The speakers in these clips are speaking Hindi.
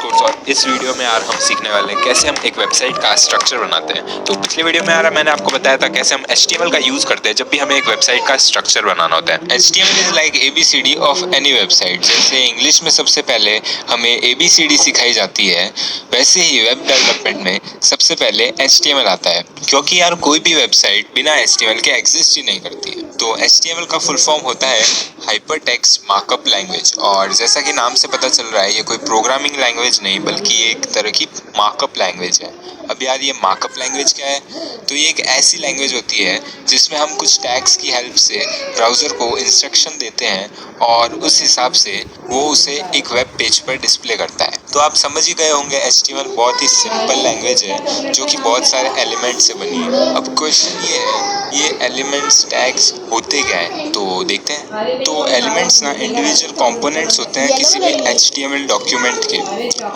कोर्स और इस वीडियो में यार हम सीखने वाले हैं कैसे हम एक वेबसाइट का स्ट्रक्चर बनाते हैं। तो पिछले वीडियो में यार मैंने आपको बताया था कैसे हम HTML का यूज करते हैं जब भी हमें एक वेबसाइट का स्ट्रक्चर बनाना होता है। HTML is like ABCD of any website. जैसे इंग्लिश में सबसे पहले हमें ABCD सिखाई जाती है, वैसे ही वेब डेवलपमेंट में सबसे पहले HTML आता है, क्योंकि यार कोई भी वेबसाइट बिना HTML के एग्जिस्ट ही नहीं करती है। तो HTML का फुल फॉर्म होता है हाइपरटेक्स्ट मार्कअप लैंग्वेज, और जैसा कि नाम से पता चल रहा है ये कोई प्रोग्रामिंग लैंग्वेज नहीं बल्कि ये एक तरह की मार्कअप लैंग्वेज है। अब यार ये मार्कअप लैंग्वेज क्या है? तो ये एक ऐसी लैंग्वेज होती है जिसमें हम कुछ टैग्स की हेल्प से ब्राउजर को इंस्ट्रक्शन देते हैं और उस हिसाब से वो उसे एक वेब पेज पर डिस्प्ले करता है। तो आप समझ ही गए होंगे HTML बहुत ही सिंपल लैंग्वेज है जो कि बहुत सारे एलिमेंट से बनी है। अब क्वेश्चन ये है, ये एलिमेंट्स टैग्स होते क्या है? तो देखते हैं। तो एलिमेंट्स ना इंडिविजुअल कंपोनेंट्स होते हैं किसी भी HTML डॉक्यूमेंट के,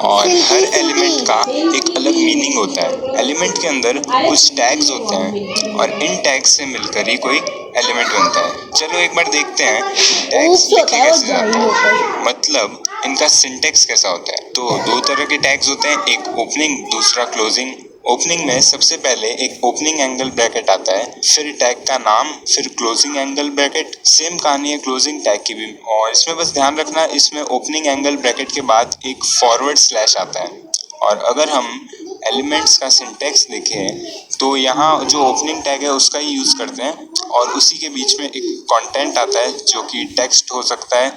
और हर एलिमेंट का एक अलग मीनिंग होता है। एलिमेंट के अंदर कुछ टैग्स होते हैं और इन टैग्स से मिलकर ही कोई एलिमेंट बनता है। चलो एक बार देखते हैं टैग्स लिखे कैसे जाते हैं, मतलब इनका सिंटेक्स कैसा होता है। तो दो तरह के टैग्स होते हैं, एक ओपनिंग दूसरा क्लोजिंग। ओपनिंग में सबसे पहले एक ओपनिंग एंगल ब्रैकेट आता है, फिर टैग का नाम, फिर क्लोजिंग एंगल ब्रैकेट। सेम कहानी है क्लोजिंग टैग की भी, और इसमें बस ध्यान रखना इसमें ओपनिंग एंगल ब्रैकेट के बाद एक फॉरवर्ड स्लैश आता है। और अगर हम एलिमेंट्स का सिंटेक्स देखें तो यहाँ जो ओपनिंग टैग है उसका ही यूज करते हैं, और उसी के बीच में एक कंटेंट आता है जो कि टेक्स्ट हो सकता है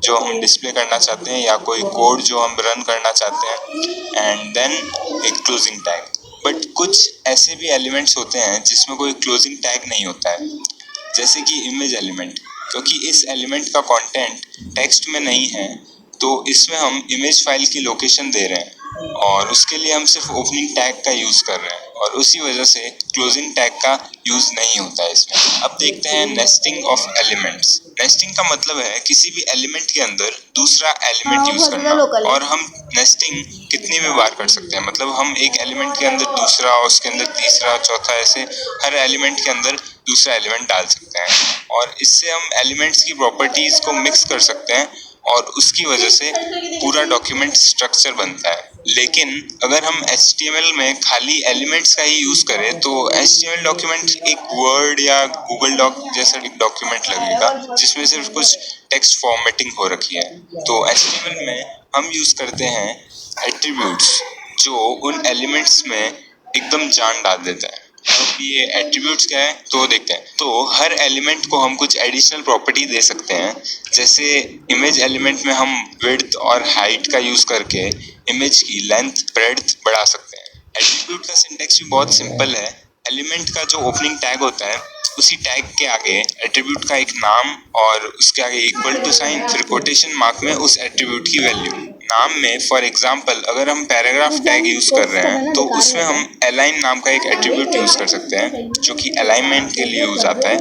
जो हम डिस्प्ले करना चाहते हैं, या कोई कोड जो हम रन करना चाहते हैं, एंड देन एक क्लोजिंग टैग। बट कुछ ऐसे भी एलिमेंट्स होते हैं जिसमें कोई क्लोजिंग टैग नहीं होता है, जैसे कि इमेज एलिमेंट, क्योंकि इस एलिमेंट का कंटेंट टेक्स्ट में नहीं है तो इसमें हम इमेज फाइल की लोकेशन दे रहे हैं और उसके लिए हम सिर्फ ओपनिंग टैग का यूज कर रहे हैं, और उसी वजह से क्लोजिंग टैग का यूज नहीं होता है इसमें। अब देखते हैं नेस्टिंग ऑफ एलिमेंट्स। नेस्टिंग का मतलब है किसी भी एलिमेंट के अंदर दूसरा एलिमेंट यूज करना, और हम नेस्टिंग कितनी भी बार कर सकते हैं, मतलब हम एक एलिमेंट के अंदर दूसरा, उसके अंदर तीसरा, चौथा, ऐसे हर एलिमेंट के अंदर दूसरा एलिमेंट डाल सकते हैं, और इससे हम एलिमेंट्स की प्रॉपर्टीज को मिक्स कर सकते हैं और उसकी वजह से पूरा डॉक्यूमेंट स्ट्रक्चर बनता है। लेकिन अगर हम HTML में खाली एलिमेंट्स का ही यूज करें तो HTML डॉक्यूमेंट एक वर्ड या गूगल डॉक जैसा एक डॉक्यूमेंट लगेगा जिसमें सिर्फ कुछ टेक्स्ट फॉर्मेटिंग हो रखी है। तो HTML में हम यूज करते हैं एट्रीब्यूट्स जो उन एलिमेंट्स में एकदम जान डाल देता है। अब ये एट्रीब्यूट्स क्या है तो देखते हैं। तो हर एलिमेंट को हम कुछ एडिशनल प्रॉपर्टी दे सकते हैं, जैसे इमेज एलिमेंट में हम विड्थ और हाइट का यूज करके इमेज की लेंथ ब्रेड्थ बढ़ा सकते हैं। एट्रीब्यूट का सिंटेक्स भी बहुत सिंपल है। एलिमेंट का जो ओपनिंग टैग होता है उसी टैग के आगे एट्रीब्यूट का एक नाम और उसके आगे इक्वल टू साइन, फिर कोटेशन मार्क में उस एट्रीब्यूट की वैल्यू। नाम में फॉर एग्जांपल अगर हम पैराग्राफ टैग यूज कर रहे हैं तो उसमें हम अलाइन नाम का एक एट्रीब्यूट यूज कर सकते हैं जो कि अलाइनमेंट के लिए यूज आता है,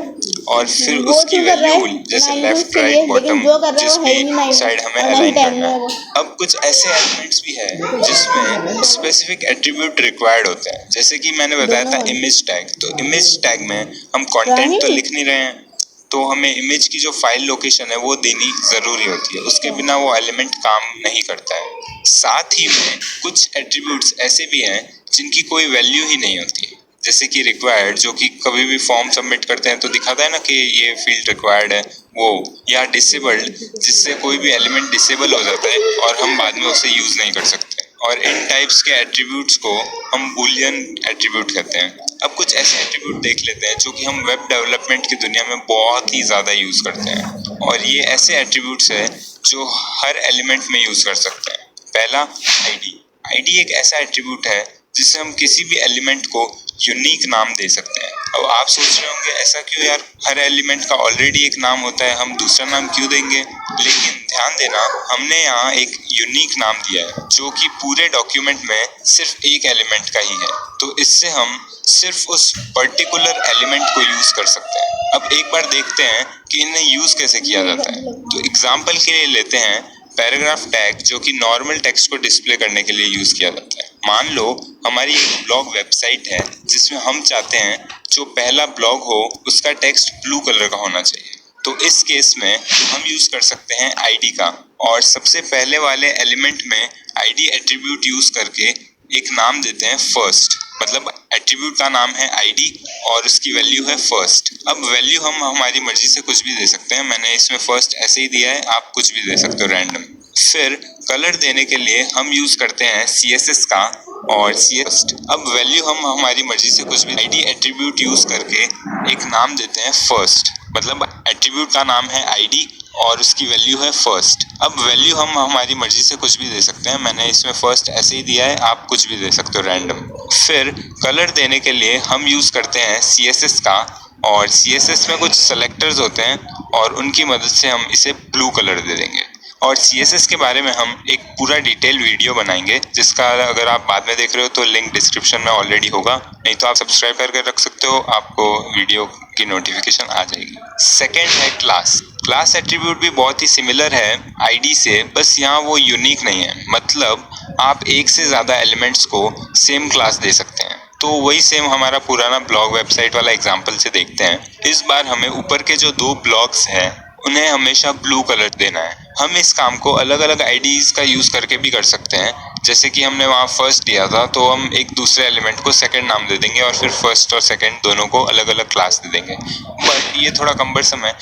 और फिर उसकी वैल्यू जैसे लेफ्ट राइट बॉटम जिस भी साइड हमें अलाइन करना है। अब कुछ ऐसे एलिमेंट्स भी है जिसमें स्पेसिफिक एट्रीब्यूट रिक्वायर्ड होते हैं, जैसे कि मैंने बताया था इमेज टैग। तो इमेज टैग में हम कंटेंट तो लिख नहीं रहे हैं तो हमें इमेज की जो फाइल लोकेशन है वो देनी जरूरी होती है, उसके बिना वो एलिमेंट काम नहीं करता है। साथ ही में कुछ एट्रीब्यूट्स ऐसे भी हैं जिनकी कोई वैल्यू ही नहीं होती, जैसे कि रिक्वायर्ड, जो कि कभी भी फॉर्म सबमिट करते हैं तो दिखाता है ना कि ये फील्ड रिक्वायर्ड है वो, या डिसेबल्ड जिससे कोई भी एलिमेंट डिसेबल हो जाता है और हम बाद में उसे यूज नहीं कर सकते। और इन टाइप्स के एट्रीब्यूट्स को हम बूलियन एट्रीब्यूट कहते हैं। अब कुछ ऐसे एट्रीब्यूट देख लेते हैं जो कि हम वेब डेवलपमेंट की दुनिया में बहुत ही ज्यादा यूज करते हैं, और ये ऐसे एट्रीब्यूट्स है जो हर एलिमेंट में यूज कर सकते हैं। पहला आईडी। आईडी एक ऐसा एट्रीब्यूट है जिससे हम किसी भी एलिमेंट को यूनिक नाम दे सकते हैं। अब आप सोच रहे होंगे ऐसा क्यों यार, हर एलिमेंट का ऑलरेडी एक नाम होता है, हम दूसरा नाम क्यों देंगे? लेकिन ध्यान देना, हमने यहाँ एक यूनिक नाम दिया है जो कि पूरे डॉक्यूमेंट में सिर्फ एक एलिमेंट का ही है, तो इससे हम सिर्फ उस पर्टिकुलर एलिमेंट को यूज कर सकते हैं। अब एक बार देखते हैं कि इन्हें यूज कैसे किया जाता है। तो एग्जाम्पल के लिए लेते हैं पैराग्राफ टैग, जो कि नॉर्मल टेक्स्ट को डिस्प्ले करने के लिए यूज किया जाता है। मान लो हमारी एक ब्लॉग वेबसाइट है जिसमें हम चाहते हैं जो पहला ब्लॉग हो उसका टेक्स्ट ब्लू कलर का होना चाहिए, तो इस केस में हम यूज कर सकते हैं आईडी का, और सबसे पहले वाले एलिमेंट में आईडी एट्रीब्यूट यूज करके एक नाम देते हैं फर्स्ट, मतलब एट्रीब्यूट का नाम है आईडी और उसकी वैल्यू है फर्स्ट। अब वैल्यू हम हमारी मर्जी से कुछ भी दे सकते हैं, मैंने इसमें फर्स्ट ऐसे ही दिया है, आप कुछ भी दे सकते हो रैंडम। फिर कलर देने के लिए हम यूज करते हैं CSS का और CS। अब वैल्यू हम हमारी मर्जी से कुछ भी आईडी एट्रीब्यूट यूज करके एक नाम देते हैं फर्स्ट, मतलब एट्रीब्यूट का नाम है आईडी और उसकी वैल्यू है फर्स्ट। अब वैल्यू हम हमारी मर्जी से कुछ भी दे सकते हैं, मैंने इसमें फर्स्ट ऐसे ही दिया है, आप कुछ भी दे सकते हो रैंडम। फिर कलर देने के लिए हम यूज करते हैं CSS का और CSS में कुछ सेलेक्टर्स होते हैं और उनकी मदद से हम इसे ब्लू कलर दे देंगे। और CSS के बारे में हम एक पूरा डिटेल वीडियो बनाएंगे, जिसका अगर आप बाद में देख रहे हो तो लिंक डिस्क्रिप्शन में ऑलरेडी होगा, नहीं तो आप सब्सक्राइब करके रख सकते हो, आपको वीडियो की नोटिफिकेशन आ जाएगी। सेकेंड है क्लास। क्लास एट्रीब्यूट भी बहुत ही सिमिलर है आईडी से, बस यहाँ वो यूनिक नहीं है, मतलब आप एक से ज्यादा एलिमेंट्स को सेम क्लास दे सकते हैं। तो वही सेम हमारा पुराना ब्लॉग वेबसाइट वाला एग्जांपल से देखते हैं। इस बार हमें ऊपर के जो 2 ब्लॉक्स हैं उन्हें हमेशा ब्लू कलर देना है। हम इस काम को अलग अलग आईडीज का यूज करके भी कर सकते हैं, जैसे कि हमने वहाँ फर्स्ट दिया था तो हम एक दूसरे एलिमेंट को सेकंड नाम दे देंगे और फिर फर्स्ट और सेकंड दोनों को अलग अलग क्लास दे देंगे। बट ये थोड़ा कम्बरसम है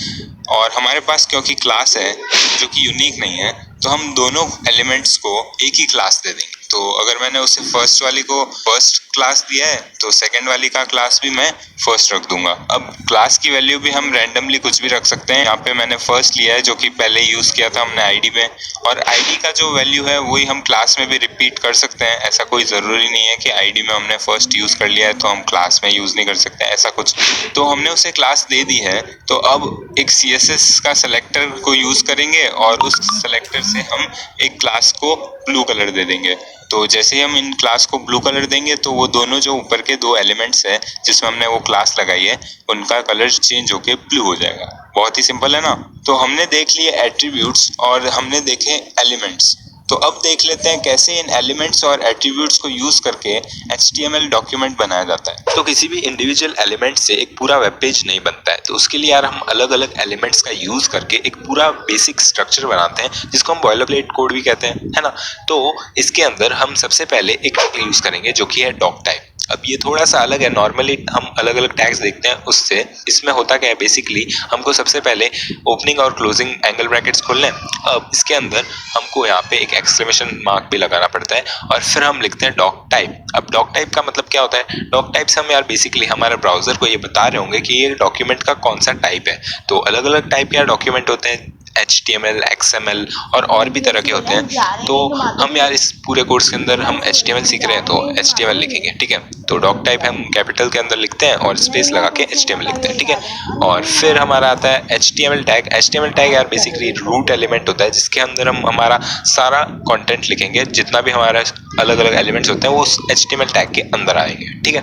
और हमारे पास क्योंकि क्लास है जो कि यूनिक नहीं है, तो हम दोनों एलिमेंट्स को एक ही क्लास दे देंगे। तो अगर मैंने उसे फर्स्ट वाली को फर्स्ट क्लास दिया है तो सेकंड वाली का क्लास भी मैं फर्स्ट रख दूंगा। अब क्लास की वैल्यू भी हम रैंडमली कुछ भी रख सकते हैं, यहाँ पे मैंने फर्स्ट लिया है जो कि पहले यूज किया था हमने आईडी में, और आईडी का जो वैल्यू है वही हम क्लास में भी रिपीट कर सकते हैं। ऐसा कोई जरूरी नहीं है कि आईडी में हमने फर्स्ट यूज कर लिया है तो हम क्लास में यूज नहीं कर सकते, ऐसा कुछ। तो हमने उसे क्लास दे दी है, तो अब एक CSS का सेलेक्टर को यूज करेंगे और उस सेलेक्टर से हम एक क्लास को ब्लू कलर दे देंगे। तो जैसे ही हम इन क्लास को ब्लू कलर देंगे तो वो दोनों जो ऊपर के 2 एलिमेंट्स है जिसमें हमने वो क्लास लगाई है उनका कलर चेंज होके ब्लू हो जाएगा। बहुत ही सिंपल है ना। तो हमने देख लिए एट्रीब्यूट्स और हमने देखे एलिमेंट्स। तो अब देख लेते हैं कैसे इन एलिमेंट्स और एट्रीब्यूट्स को यूज करके HTML डॉक्यूमेंट बनाया जाता है। तो किसी भी इंडिविजुअल एलिमेंट से एक पूरा वेब पेज नहीं बनता है, तो उसके लिए यार हम अलग अलग एलिमेंट्स का यूज करके एक पूरा बेसिक स्ट्रक्चर बनाते हैं जिसको हम बॉयलरप्लेट कोड भी कहते हैं, है ना। तो इसके अंदर हम सबसे पहले एक टैग यूज करेंगे जो कि है डॉक टाइप। अब ये थोड़ा सा अलग है, नॉर्मली हम अलग अलग टैग्स देखते हैं उससे। इसमें होता क्या है, बेसिकली हमको सबसे पहले ओपनिंग और क्लोजिंग एंगल ब्रैकेट्स खोलने हैं। अब इसके अंदर हमको यहाँ पे एक एक्सक्लेमेशन मार्क भी लगाना पड़ता है और फिर हम लिखते हैं डॉक टाइप। अब डॉक टाइप का मतलब क्या होता है, डॉक टाइप से हम यार बेसिकली हमारे ब्राउजर को ये बता रहे होंगे कि ये डॉक्यूमेंट का कौन सा टाइप है। तो अलग अलग टाइप के डॉक्यूमेंट होते हैं, HTML, XML और भी तरह के होते हैं। तो हम यार इस पूरे कोर्स के अंदर हम HTML सीख रहे हैं तो HTML लिखेंगे, ठीक है। तो डॉक टाइप हम कैपिटल के अंदर लिखते हैं और स्पेस लगा के HTML लिखते हैं, ठीक है। और फिर हमारा आता है HTML टैग। HTML टैग यार बेसिकली रूट एलिमेंट होता है जिसके अंदर हम हमारा सारा कंटेंट लिखेंगे, जितना भी हमारा अलग अलग एलिमेंट्स होते हैं वो उस HTML टैग के अंदर आएंगे, ठीक है।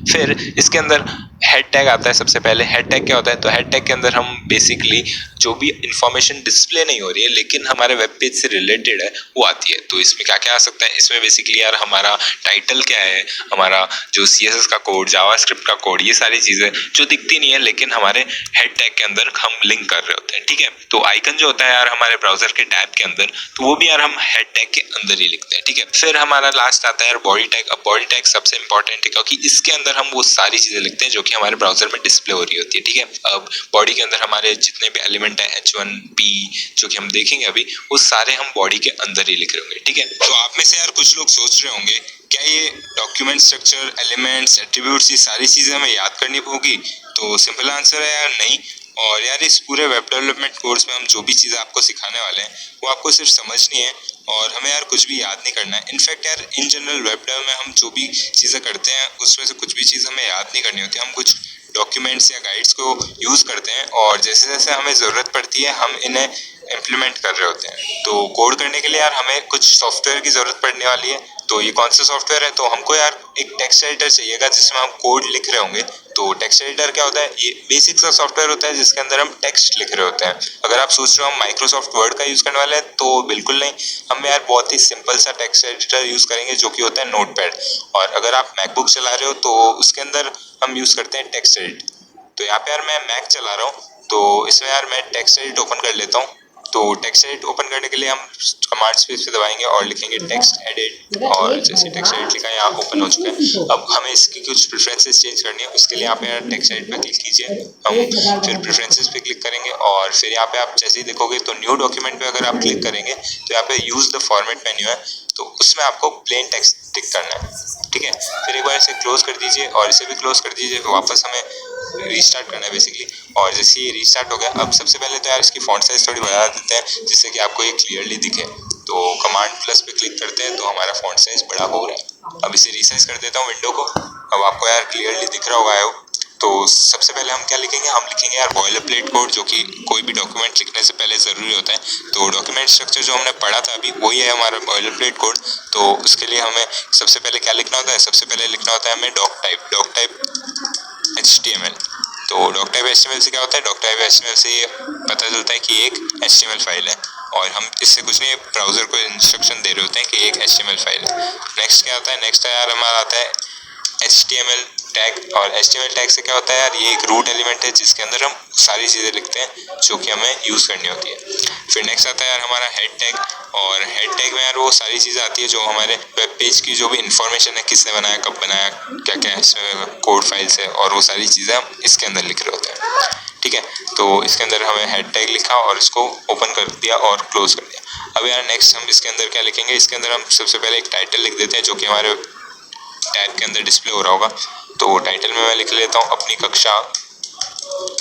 फिर इसके अंदर हेड टैग आता है सबसे पहले। हेड टैग क्या होता है, तो हेड टैग के अंदर हम बेसिकली जो भी इंफॉर्मेशन डिस्प्ले नहीं हो रही है लेकिन हमारे वेब पेज से रिलेटेड है वो आती है। तो इसमें क्या क्या आ सकता है, इसमें बेसिकली यार हमारा टाइटल क्या है, हमारा जो CSS का कोड, जावास्क्रिप्ट का कोड, ये सारी चीजें जो दिखती नहीं है लेकिन हमारे हेड टैग के अंदर हम लिंक कर रहे होते हैं, ठीक है। तो आइकन जो होता है यार हमारे ब्राउजर के टैब के अंदर, तो वो भी यार हम हेड टैग के अंदर ही लिखते हैं, ठीक है। फिर हमारा लास्ट आता है यार बॉडी टैग। अब बॉडी टैग सबसे इंपॉर्टेंट है क्योंकि इसके अंदर हम वो सारी चीजें लिखते हैं जो कि हमारे ब्राउजर में डिस्प्ले हो रही होती है, ठीक है। अब बॉडी के अंदर हमारे जितने भी एलिमेंट है H1B जो कि हम देखेंगे अभी, वो सारे हम बॉडी के अंदर ही लिख रहे होंगे, ठीक है। तो आप में से यार कुछ लोग सोच रहे होंगे क्या ये डॉक्यूमेंट स्ट्रक्चर, एलिमेंट्स, एट्रीब्यूट्स, ये सारी चीजें हमें याद करनी होगी। तो सिंपल आंसर है यार नहीं। और यार इस पूरे वेब डेवलपमेंट कोर्स में हम जो भी चीज़ें आपको सिखाने वाले हैं वो आपको सिर्फ समझनी है और हमें यार कुछ भी याद नहीं करना है। इनफैक्ट यार इन जनरल वेब डेव में हम जो भी चीज़ें करते हैं उसमें से कुछ भी चीज़ हमें याद नहीं करनी होती। हम कुछ डॉक्यूमेंट्स या गाइड्स को यूज़ करते हैं और जैसे जैसे हमें ज़रूरत पड़ती है हम इन्हें इम्प्लीमेंट कर रहे होते हैं। तो कोड करने के लिए यार हमें कुछ सॉफ्टवेयर की ज़रूरत पड़ने वाली है। तो ये कौन सा सॉफ्टवेयर है, तो हमको यार एक टेक्स्ट एडिटर चाहिएगा जिसमें हम कोड लिख रहे होंगे। तो टेक्स्ट एडिटर क्या होता है, ये बेसिक सा सॉफ्टवेयर होता है जिसके अंदर हम टेक्स्ट लिख रहे होते हैं। अगर आप सोच रहे हो हम माइक्रोसॉफ्ट वर्ड का यूज़ करने वाले हैं तो बिल्कुल नहीं, हम यार बहुत ही सिंपल सा टेक्स्ट एडिटर यूज़ करेंगे जो कि होता है नोटपैड। और अगर आप मैकबुक चला रहे हो तो उसके अंदर हम यूज़ करते हैं टेक्स्ट एडिट। तो यहाँ पे यार मैं मैक चला रहा हूँ तो इसमें यार मैं टेक्स्ट एडिट ओपन कर लेता हूँ तो टेक्स्ट एडिट ओपन करने के लिए हम कमांड स्पेस पे दबाएंगे और लिखेंगे टेक्स्ट एडिट, और जैसे टेक्स्ट एडिट लिखा है यहाँ ओपन हो चुका है। अब हमें इसकी कुछ प्रेफरेंसेस चेंज करनी है, उसके लिए यहाँ पे यार टेक्स्ट एडिट पे क्लिक कीजिए, हम फिर प्रेफरेंसेस पे क्लिक करेंगे और फिर यहाँ पे आप जैसे ही देखोगे तो न्यू डॉक्यूमेंट पे अगर आप क्लिक करेंगे तो यहाँ पे यूज द फॉर्मेट मेन्यू है, तो उसमें आपको प्लेन टेक्स्ट टिक करना है, ठीक है। फिर एक बार इसे क्लोज कर दीजिए और इसे भी क्लोज कर दीजिए, वापस हमें रीस्टार्ट करना है बेसिकली। और जैसे ये रीस्टार्ट हो गया, अब सबसे पहले तो यार इसकी फॉन्ट साइज थोड़ी बढ़ा देते हैं जिससे कि आपको ये क्लियरली दिखे। तो कमांड प्लस पे क्लिक करते हैं तो हमारा फॉन्ट साइज बड़ा हो रहा है। अब इसे रीसाइज कर देता हूँ विंडो को, अब आपको यार क्लियरली दिख रहा होगा आयो। तो सबसे पहले हम क्या लिखेंगे, हम लिखेंगे यार बॉयलर प्लेट कोड, जो कि कोई भी डॉक्यूमेंट लिखने से पहले ज़रूरी होता है। तो डॉक्यूमेंट स्ट्रक्चर जो हमने पढ़ा था अभी वही है हमारा बॉयलर प्लेट कोड। तो उसके लिए हमें सबसे पहले क्या लिखना होता है, सबसे पहले लिखना होता है हमें डॉक टाइप HTML। तो डॉक टाइप HTML से क्या होता है, डॉक टाइप HTML से ये पता चलता है कि एक HTML फाइल है, और हम इससे कुछ नहीं ब्राउज़र को इंस्ट्रक्शन दे रहे होते हैं कि एक HTML फाइल है। नेक्स्ट क्या होता है, नेक्स्ट यार हमारा आता है HTML टैग, और HTML टैग से क्या होता है यार, ये एक रूट एलिमेंट है जिसके अंदर हम सारी चीज़ें लिखते हैं जो कि हमें यूज़ करनी होती है। फिर नेक्स्ट आता है यार हमारा हेड टैग, और हेड टैग में यार वो सारी चीज़ें आती है जो हमारे वेब पेज की जो भी इंफॉर्मेशन है, किसने बनाया, कब बनाया, क्या क्या इसमें कोड फाइल्स है, और वो सारी चीज़ें हम इसके अंदर लिख रहे होते हैं, ठीक है। तो इसके अंदर हमें हेड टैग लिखा और इसको ओपन कर दिया और क्लोज कर दिया। अब यार नेक्स्ट हम इसके अंदर क्या लिखेंगे, इसके अंदर हम सबसे पहले एक टाइटल लिख देते हैं जो कि हमारे टैब के अंदर डिस्प्ले हो रहा होगा। तो टाइटल में मैं लिख लेता हूँ अपनी कक्षा,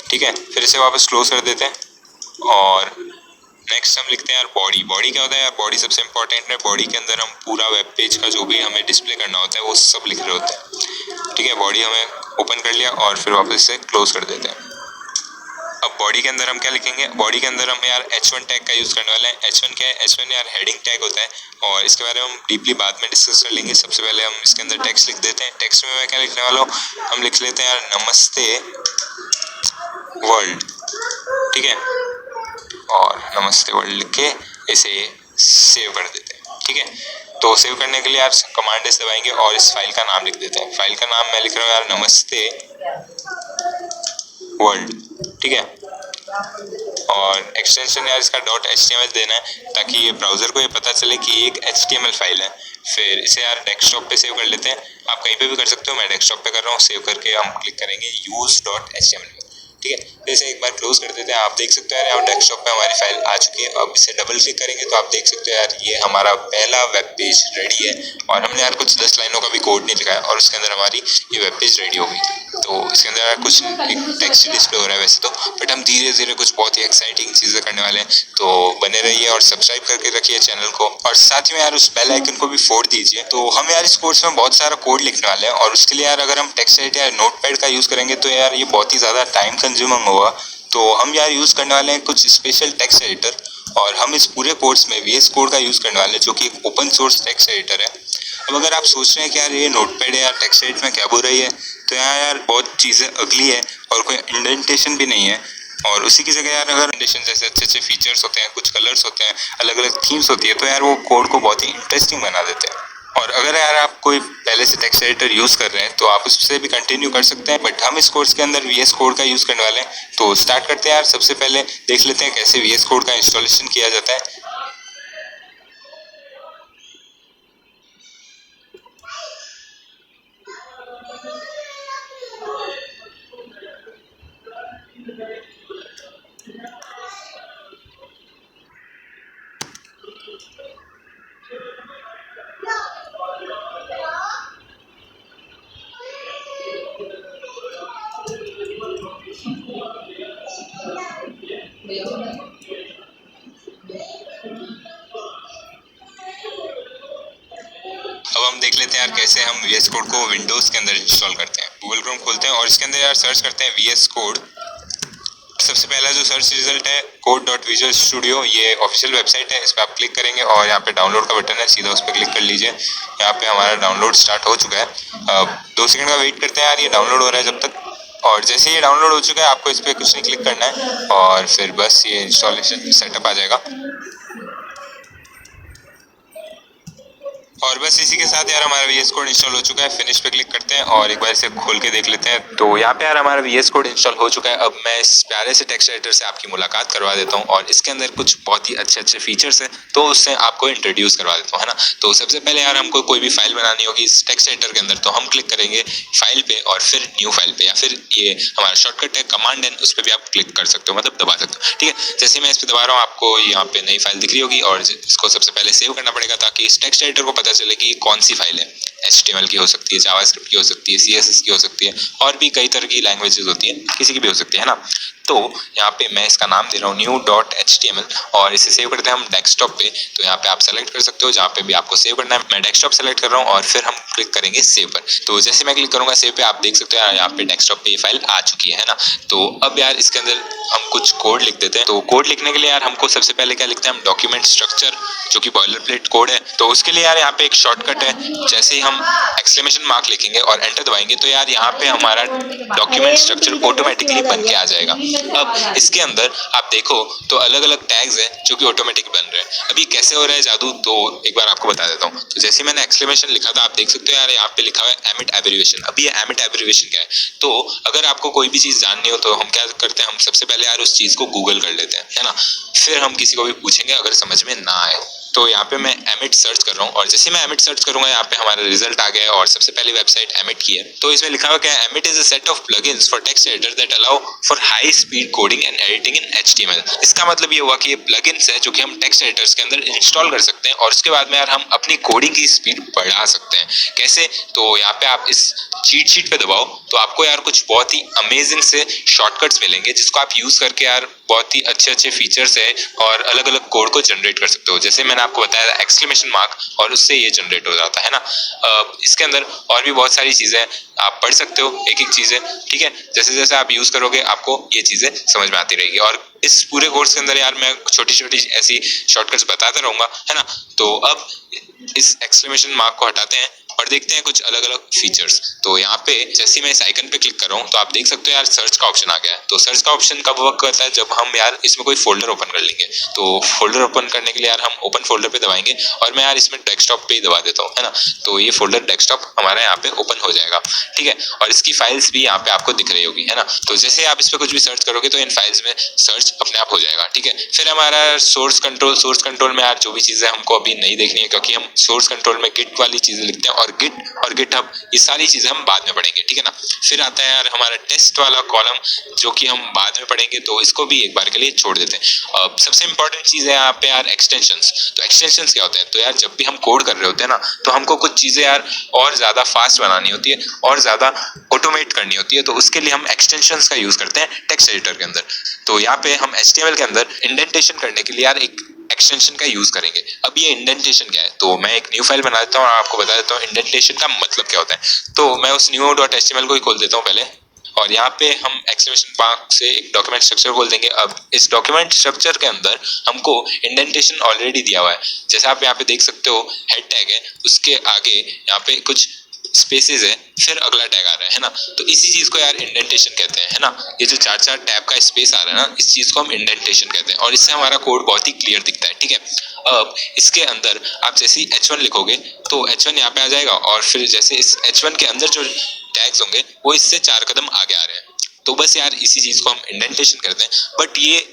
ठीक है। फिर इसे वापस क्लोज कर देते हैं और नेक्स्ट हम लिखते हैं यार बॉडी। बॉडी क्या होता है यार, बॉडी सबसे इंपॉर्टेंट है। बॉडी के अंदर हम पूरा वेब पेज का जो भी हमें डिस्प्ले करना होता है वो सब लिख रहे होते हैं, ठीक है। बॉडी हमें ओपन कर लिया और फिर वापस इसे क्लोज कर देते हैं। अब बॉडी के अंदर हम क्या लिखेंगे, बॉडी के अंदर हम यार H1 टैग का यूज़ करने वाले हैं। H1 क्या है, H1 यार हेडिंग टैग होता है, और इसके बारे में हम डीपली बाद में डिस्कस कर लेंगे। सबसे पहले हम इसके अंदर टेक्स्ट लिख देते हैं। टेक्स्ट में मैं क्या लिखने वाला हूँ, हम लिख लेते हैं यार नमस्ते वर्ल्ड, ठीक है, और नमस्ते वर्ल्ड लिख के इसे सेव कर देते हैं, ठीक है। तो सेव करने के लिए यार कमांड एस दबाएंगे और इस फाइल का नाम लिख देते हैं। फाइल का नाम मैं लिख रहा हूँ यार नमस्ते वर्ल्ड, ठीक है। और एक्सटेंशन यार इसका .html देना है ताकि ये ब्राउज़र को ये पता चले कि एक HTML फाइल है। फिर इसे यार डेस्कटॉप पे सेव कर लेते हैं, आप कहीं पे भी कर सकते हो, मैं डेस्कटॉप पे कर रहा हूँ। सेव करके हम क्लिक करेंगे use.html, ठीक है। फिर इसे एक बार क्लोज कर देते हैं। आप देख सकते हो यार डेस्कटॉप पे हमारी फाइल आ चुकी है। अब इसे डबल क्लिक करेंगे तो आप देख सकते हो यार ये हमारा पहला वेब पेज रेडी है, और हमने यार कुछ 10 लाइनों का भी कोड नहीं लिखा है और उसके अंदर हमारी ये वेब पेज रेडी हो गई। तो इसके अंदर यार कुछ एक टेक्स्ट डिस्प्ले हो रहा है वैसे तो, बट हम धीरे धीरे कुछ बहुत ही एक्साइटिंग चीज़ें करने वाले हैं। तो बने रहिए और सब्सक्राइब करके रखिए चैनल को, और साथ ही में यार उस बेल आइकन को भी फोड़ दीजिए। तो हम यार इस कोर्स में बहुत सारा कोड लिखने वाले हैं, और उसके लिए यार अगर हम टेक्स्ट एडिटर या नोटपैड का यूज़ करेंगे तो यार ये बहुत ही ज़्यादा टाइम कंज्यूमिंग होगा। तो हम यार यूज़ करने वाले हैं कुछ स्पेशल टेक्स्ट एडिटर, और हम इस पूरे कोर्स में VS कोड का यूज़ करने वाले हैं जो कि एक ओपन सोर्स टेक्स्ट एडिटर है। अब अगर आप सोच रहे हैं कि यार ये नोटपैड है यार टेक्स्ट एडिटर में क्या बोल रही है, तो यहाँ यार बहुत चीज़ें अगली है और कोई इंडेंटेशन भी नहीं है। और उसी की जगह यार अगर इंडेंटेशन जैसे अच्छे अच्छे फीचर्स होते हैं, कुछ कलर्स होते हैं, अलग अलग थीम्स होती है, तो यार वो कोड को बहुत ही इंटरेस्टिंग बना देते हैं। और अगर यार आप कोई पहले से टेक्स्ट एडिटर यूज़ कर रहे हैं तो आप उससे भी कंटिन्यू कर सकते हैं, बट हम इस कोर्स के अंदर VS कोड का यूज़ करने वाले हैं। तो स्टार्ट करते हैं यार। सबसे पहले देख लेते हैं कैसे VS कोड का इंस्टॉलेशन किया जाता है। अब हम देख लेते हैं यार कैसे हम VS कोड को विंडोज़ के अंदर इंस्टॉल करते हैं। गूगल क्रोम खोलते हैं और इसके अंदर यार सर्च करते हैं VS कोड। सबसे पहला जो सर्च रिजल्ट है code.visual-studio, ये ऑफिशियल वेबसाइट है। इस पर आप क्लिक करेंगे और यहाँ पे डाउनलोड का बटन है, सीधा उस पर क्लिक कर लीजिए। यहाँ पे हमारा डाउनलोड स्टार्ट हो चुका है। 2 सेकंड का वेट करते हैं यार, ये डाउनलोड हो रहा है जब तक। और जैसे ये डाउनलोड हो चुका है आपको इस पर कुछ नहीं क्लिक करना है, और फिर बस ये इंस्टॉलेशन सेटअप आ जाएगा। और बस इसी के साथ यार हमारा VS कोड इंस्टॉल हो चुका है। फिनिश पे क्लिक करते हैं और एक बार इसे खोल के देख लेते हैं। तो यहाँ पे यार हमारा VS कोड इंस्टॉल हो चुका है। अब मैं इस प्यारे से टेक्स्ट एडिटर से आपकी मुलाकात करवा देता हूँ और इसके अंदर कुछ बहुत ही अच्छे अच्छे फीचर्स हैं, तो उससे आपको इंट्रोड्यूस करवा देता हूँ, है ना। तो सबसे पहले यार हमको कोई भी फाइल बनानी होगी इस टेक्स्ट एडिटर के अंदर, तो हम क्लिक करेंगे फाइल पे और फिर न्यू फाइल पे, या फिर ये हमारा शॉर्टकट है कमांड एन, उस पर भी आप क्लिक कर सकते हो, मतलब दबा सकते हो, ठीक है। जैसे मैं इस पे दबा रहा हूँ आपको यहाँ पे नई फाइल दिख रही होगी और इसको सबसे पहले सेव करना पड़ेगा ताकि इस टेक्स्ट एडिटर को पता चले कि कौन सी फाइल है। HTML की हो सकती है, जावास्क्रिप्ट की हो सकती है, CSS की हो सकती है, और भी कई तरह की लैंग्वेजेस होती है, किसी की भी हो सकती है ना। तो यहाँ पे मैं इसका नाम दे रहा हूँ new.html और इसे सेव करते हैं हम डेस्कटॉप पे। तो यहाँ पे आप सेलेक्ट कर सकते हो जहाँ पे भी आपको सेव करना है। मैं डेस्कटॉप सेलेक्ट कर रहा हूँ और फिर हम क्लिक करेंगे सेव पर। तो जैसे मैं क्लिक करूंगा सेव पे, आप देख सकते हो यार यहाँ पे डेस्कटॉप पे ये फाइल आ चुकी है ना। तो अब यार इसके अंदर हम कुछ कोड लिख देते हैं। तो कोड लिखने के लिए यार हमको सबसे पहले क्या लिखते हैं हम, डॉक्यूमेंट स्ट्रक्चर, जो कि बॉयलर प्लेट कोड है। तो उसके लिए यार यहाँ पे एक शॉर्टकट है, जैसे ही हम एक्सक्लेमेशन मार्क लिखेंगे और एंटर दबाएंगे तो यार यहाँ पे हमारा डॉक्यूमेंट स्ट्रक्चर ऑटोमेटिकली बन के आ जाएगा। अब इसके अंदर आप देखो तो अलग अलग टैग्स हैं जो कि ऑटोमेटिक बन रहे हैं। अभी कैसे हो रहा है जादू, तो एक बार आपको बता देता हूँ। तो जैसे मैंने एक्सक्लेमेशन लिखा था, आप देख सकते हो यार यहाँ पे लिखा हुआ है एमिट एब्रिविएशन। अभी ये एमिट एब्रिविएशन क्या है, तो अगर आपको कोई भी चीज जाननी हो तो हम क्या करते हैं, हम सबसे पहले यार उस चीज को गूगल कर लेते हैं, है ना। फिर हम किसी को भी पूछेंगे अगर समझ में ना आए। तो यहाँ पे मैं एमिट सर्च कर रहा हूँ और जैसे मैं एमिट सर्च करूंगा यहाँ पे हमारा रिजल्ट आ गया है और सबसे पहली वेबसाइट एमिट की है। तो इसमें लिखा हुआ क्या है, emit is a set of plugins for text editor that allow for high speed coding and editing in HTML। इसका मतलब ये हुआ कि ये प्लगइन्स है जो कि हम टेक्स्ट एडिटर्स के अंदर इंस्टॉल कर सकते हैं और उसके बाद में यार हम अपनी कोडिंग की स्पीड बढ़ा सकते हैं। कैसे, तो यहाँ पे आप इस चीट शीट पे दबाओ तो आपको यार कुछ बहुत ही अमेजिंग से शॉर्टकट्स मिलेंगे जिसको आप यूज करके यार बहुत ही अच्छे अच्छे फीचर्स है और अलग अलग कोड को जनरेट कर सकते हो। जैसे मैंने आपको बताया था एक्सक्लेमेशन मार्क, और उससे ये जनरेट हो जाता है ना। इसके अंदर और भी बहुत सारी चीजें आप पढ़ सकते हो, एक एक चीजें, ठीक है। जैसे जैसे आप यूज करोगे आपको ये चीजें समझ में आती रहेगी और इस पूरे कोर्स के अंदर यार मैं छोटी छोटी ऐसी शॉर्टकट्स बताता रहूंगा, है ना। तो अब इस एक्सक्लेमेशन मार्क को हटाते हैं और देखते हैं कुछ अलग अलग फीचर्स। तो यहाँ पे जैसे मैं इस आइकन पे क्लिक कर रहा हूँ तो आप देख सकते हो यार सर्च का ऑप्शन आ गया है। तो सर्च का ऑप्शन कब वर्क करता है, जब हम यार इसमें कोई फोल्डर ओपन कर लेंगे। तो फोल्डर ओपन करने के लिए यार हम ओपन फोल्डर पे दबाएंगे और मैं यार इसमें डेस्कटॉप पे ही दबा देता हूँ, है ना। तो ये फोल्डर डेस्कटॉप हमारा यहाँ पे ओपन हो जाएगा, ठीक है। और इसकी फाइल्स भी यहाँ पे आपको दिख रही होगी, है ना। तो जैसे आप इस पे कुछ भी सर्च करोगे तो इन फाइल्स में सर्च अपने आप हो जाएगा, ठीक है। फिर हमारा सोर्स कंट्रोल में यार जो भी चीजें हमको अभी नहीं देखनी है, क्योंकि हम सोर्स कंट्रोल में गिट वाली चीजें लिखते हैं और गिटहब, ये सारी चीजें हम बाद में पढ़ेंगे, ठीक है ना। फिर आता है यार हमारा टेस्ट वाला कॉलम जो कि हम बाद में पढ़ेंगे, तो इसको भी एक बार के लिए छोड़ देते हैं। अब सबसे इंपॉर्टेंट चीज है यहाँ पे यार एक्सटेंशंस। तो एक्सटेंशंस क्या होते हैं, तो यार जब भी हम कोड कर रहे होते हैं ना, तो हमको कुछ चीजें यार और ज्यादा फास्ट बनानी होती है और ज्यादा ऑटोमेट करनी होती है, तो उसके लिए हम एक्सटेंशंस का यूज करते हैं टेक्स्ट एडिटर के अंदर। तो यहाँ पे हम HTML के अंदर इंडेंटेशन करने के लिए यार एक एक्सटेंशन का यूज करेंगे। अब ये इंडेंटेशन क्या है, तो मैं एक न्यू फाइल बना देता हूँ और आपको बता देता हूँ इंडेंटेशन का मतलब क्या होता है। तो मैं उस new.html को ही खोल देता हूँ पहले, और यहाँ पे हम एक्सक्लेमेशन मार्क से एक डॉक्यूमेंट स्ट्रक्चर खोल देंगे। अब इस डॉक्यूमेंट स्ट्रक्चर के अंदर हमको इंडेंटेशन ऑलरेडी दिया हुआ है। जैसे आप यहाँ पे देख सकते हो हेड टैग है, उसके आगे यहाँ पे कुछ स्पेसेस है, फिर अगला टैग आ रहा है ना। तो इसी चीज को यार इंडेंटेशन कहते हैं, है ना। ये जो चार चार टैब का स्पेस आ रहा है ना, इस चीज को हम इंडेंटेशन कहते हैं और इससे हमारा कोड बहुत ही क्लियर दिखता है, ठीक है। अब इसके अंदर आप जैसे ही H1 लिखोगे तो H1 यहाँ पे आ जाएगा और फिर जैसे इस H1 के अंदर जो टैग्स होंगे वो इससे 4 कदम आगे आ रहे हैं। तो बस यार इसी चीज को हम इंडेंटेशन करते हैं, बट ये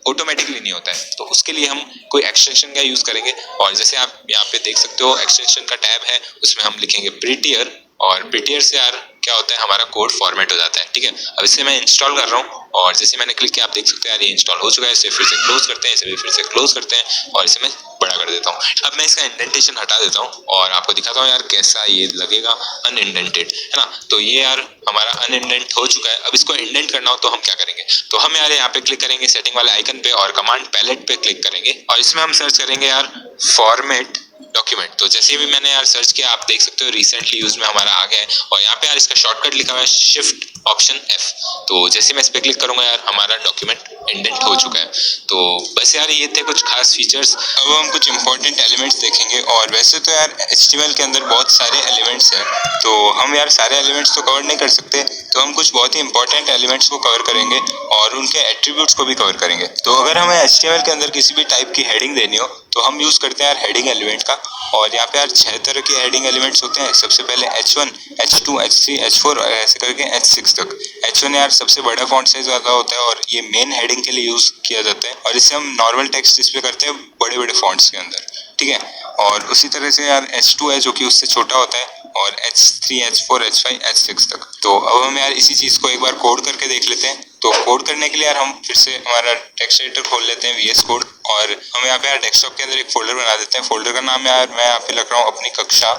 ऑटोमेटिकली नहीं होता है, तो उसके लिए हम कोई एक्सटेंशन का यूज करेंगे। और जैसे आप यहाँ पे देख सकते हो एक्सटेंशन का टैब है, उसमें हम लिखेंगे प्रीटियर, और प्रीटियर से यार क्या होता है हमारा कोड फॉर्मेट हो जाता है, ठीक है। अब इसे मैं इंस्टॉल कर रहा हूँ और जैसे मैंने क्लिक किया आप देख सकते हैं यार ये इंस्टॉल हो चुका है। इसे फिर से क्लोज करते हैं, इसे भी फिर से क्लोज करते हैं और इसे मैं बड़ा कर देता हूँ। अब मैं इसका इंडेंटेशन हटा देता हूँ और आपको दिखाता हूँ यार कैसा ये लगेगा अनइंडेंटेड, है ना। तो ये यार हमारा अनइंडेंट हो चुका है। अब इसको इंडेंट करना हो तो हम क्या करेंगे, तो हम यार यहाँ पे क्लिक करेंगे सेटिंग वाले आइकन पे और कमांड पैलेट पे क्लिक करेंगे और इसमें हम सर्च करेंगे यार फॉर्मेट डॉक्यूमेंट। तो जैसे भी मैंने यार सर्च किया आप देख सकते हो रिसेंटली यूज में हमारा आ गया है और यहाँ पे यार इसका शॉर्टकट लिखा हुआ है शिफ्ट ऑप्शन F। तो जैसे मैं इस पे क्लिक करूंगा यार हमारा डॉक्यूमेंट इंडेंट हो चुका है। तो बस यार ये थे कुछ खास फीचर्स। अब हम कुछ इंपॉर्टेंट एलिमेंट्स देखेंगे और वैसे तो यार HTML के अंदर बहुत सारे एलिमेंट्स हैं, तो हम यार सारे एलिमेंट्स तो कवर नहीं कर सकते, तो हम कुछ बहुत ही इंपॉर्टेंट एलिमेंट्स को कवर करेंगे और उनके एट्रीब्यूट्स को भी कवर करेंगे। तो अगर हमें HTML के अंदर किसी भी टाइप की हेडिंग देनी हो तो हम यूज करते हैं यार हेडिंग एलिमेंट का। और यहाँ पे यार 6 तरह के हेडिंग एलिमेंट्स होते हैं। सबसे पहले H1, H2, H3, H4 और ऐसे करके H6 तक। H1 यार सबसे बड़ा फॉन्ट साइज वाला होता है और ये मेन हेडिंग के लिए यूज किया जाता है और इससे हम नॉर्मल टेक्स्ट डिस्प्ले करते हैं बड़े बड़े फॉन्ट्स के अंदर, ठीक है। और उसी तरह से यार H2 है जो कि उससे छोटा होता है, और H3, H4, H5, H6 तक। तो अब हम यार इसी चीज को एक बार कोड करके देख लेते हैं। तो कोड करने के लिए यार हम फिर से हमारा टेक्स्ट एडिटर खोल लेते हैं VS कोड, और हम यहाँ पे यार डेस्कटॉप के अंदर एक फोल्डर बना देते हैं। फोल्डर का नाम यार मैं यहाँ पे लिख रहा हूँ अपनी कक्षा,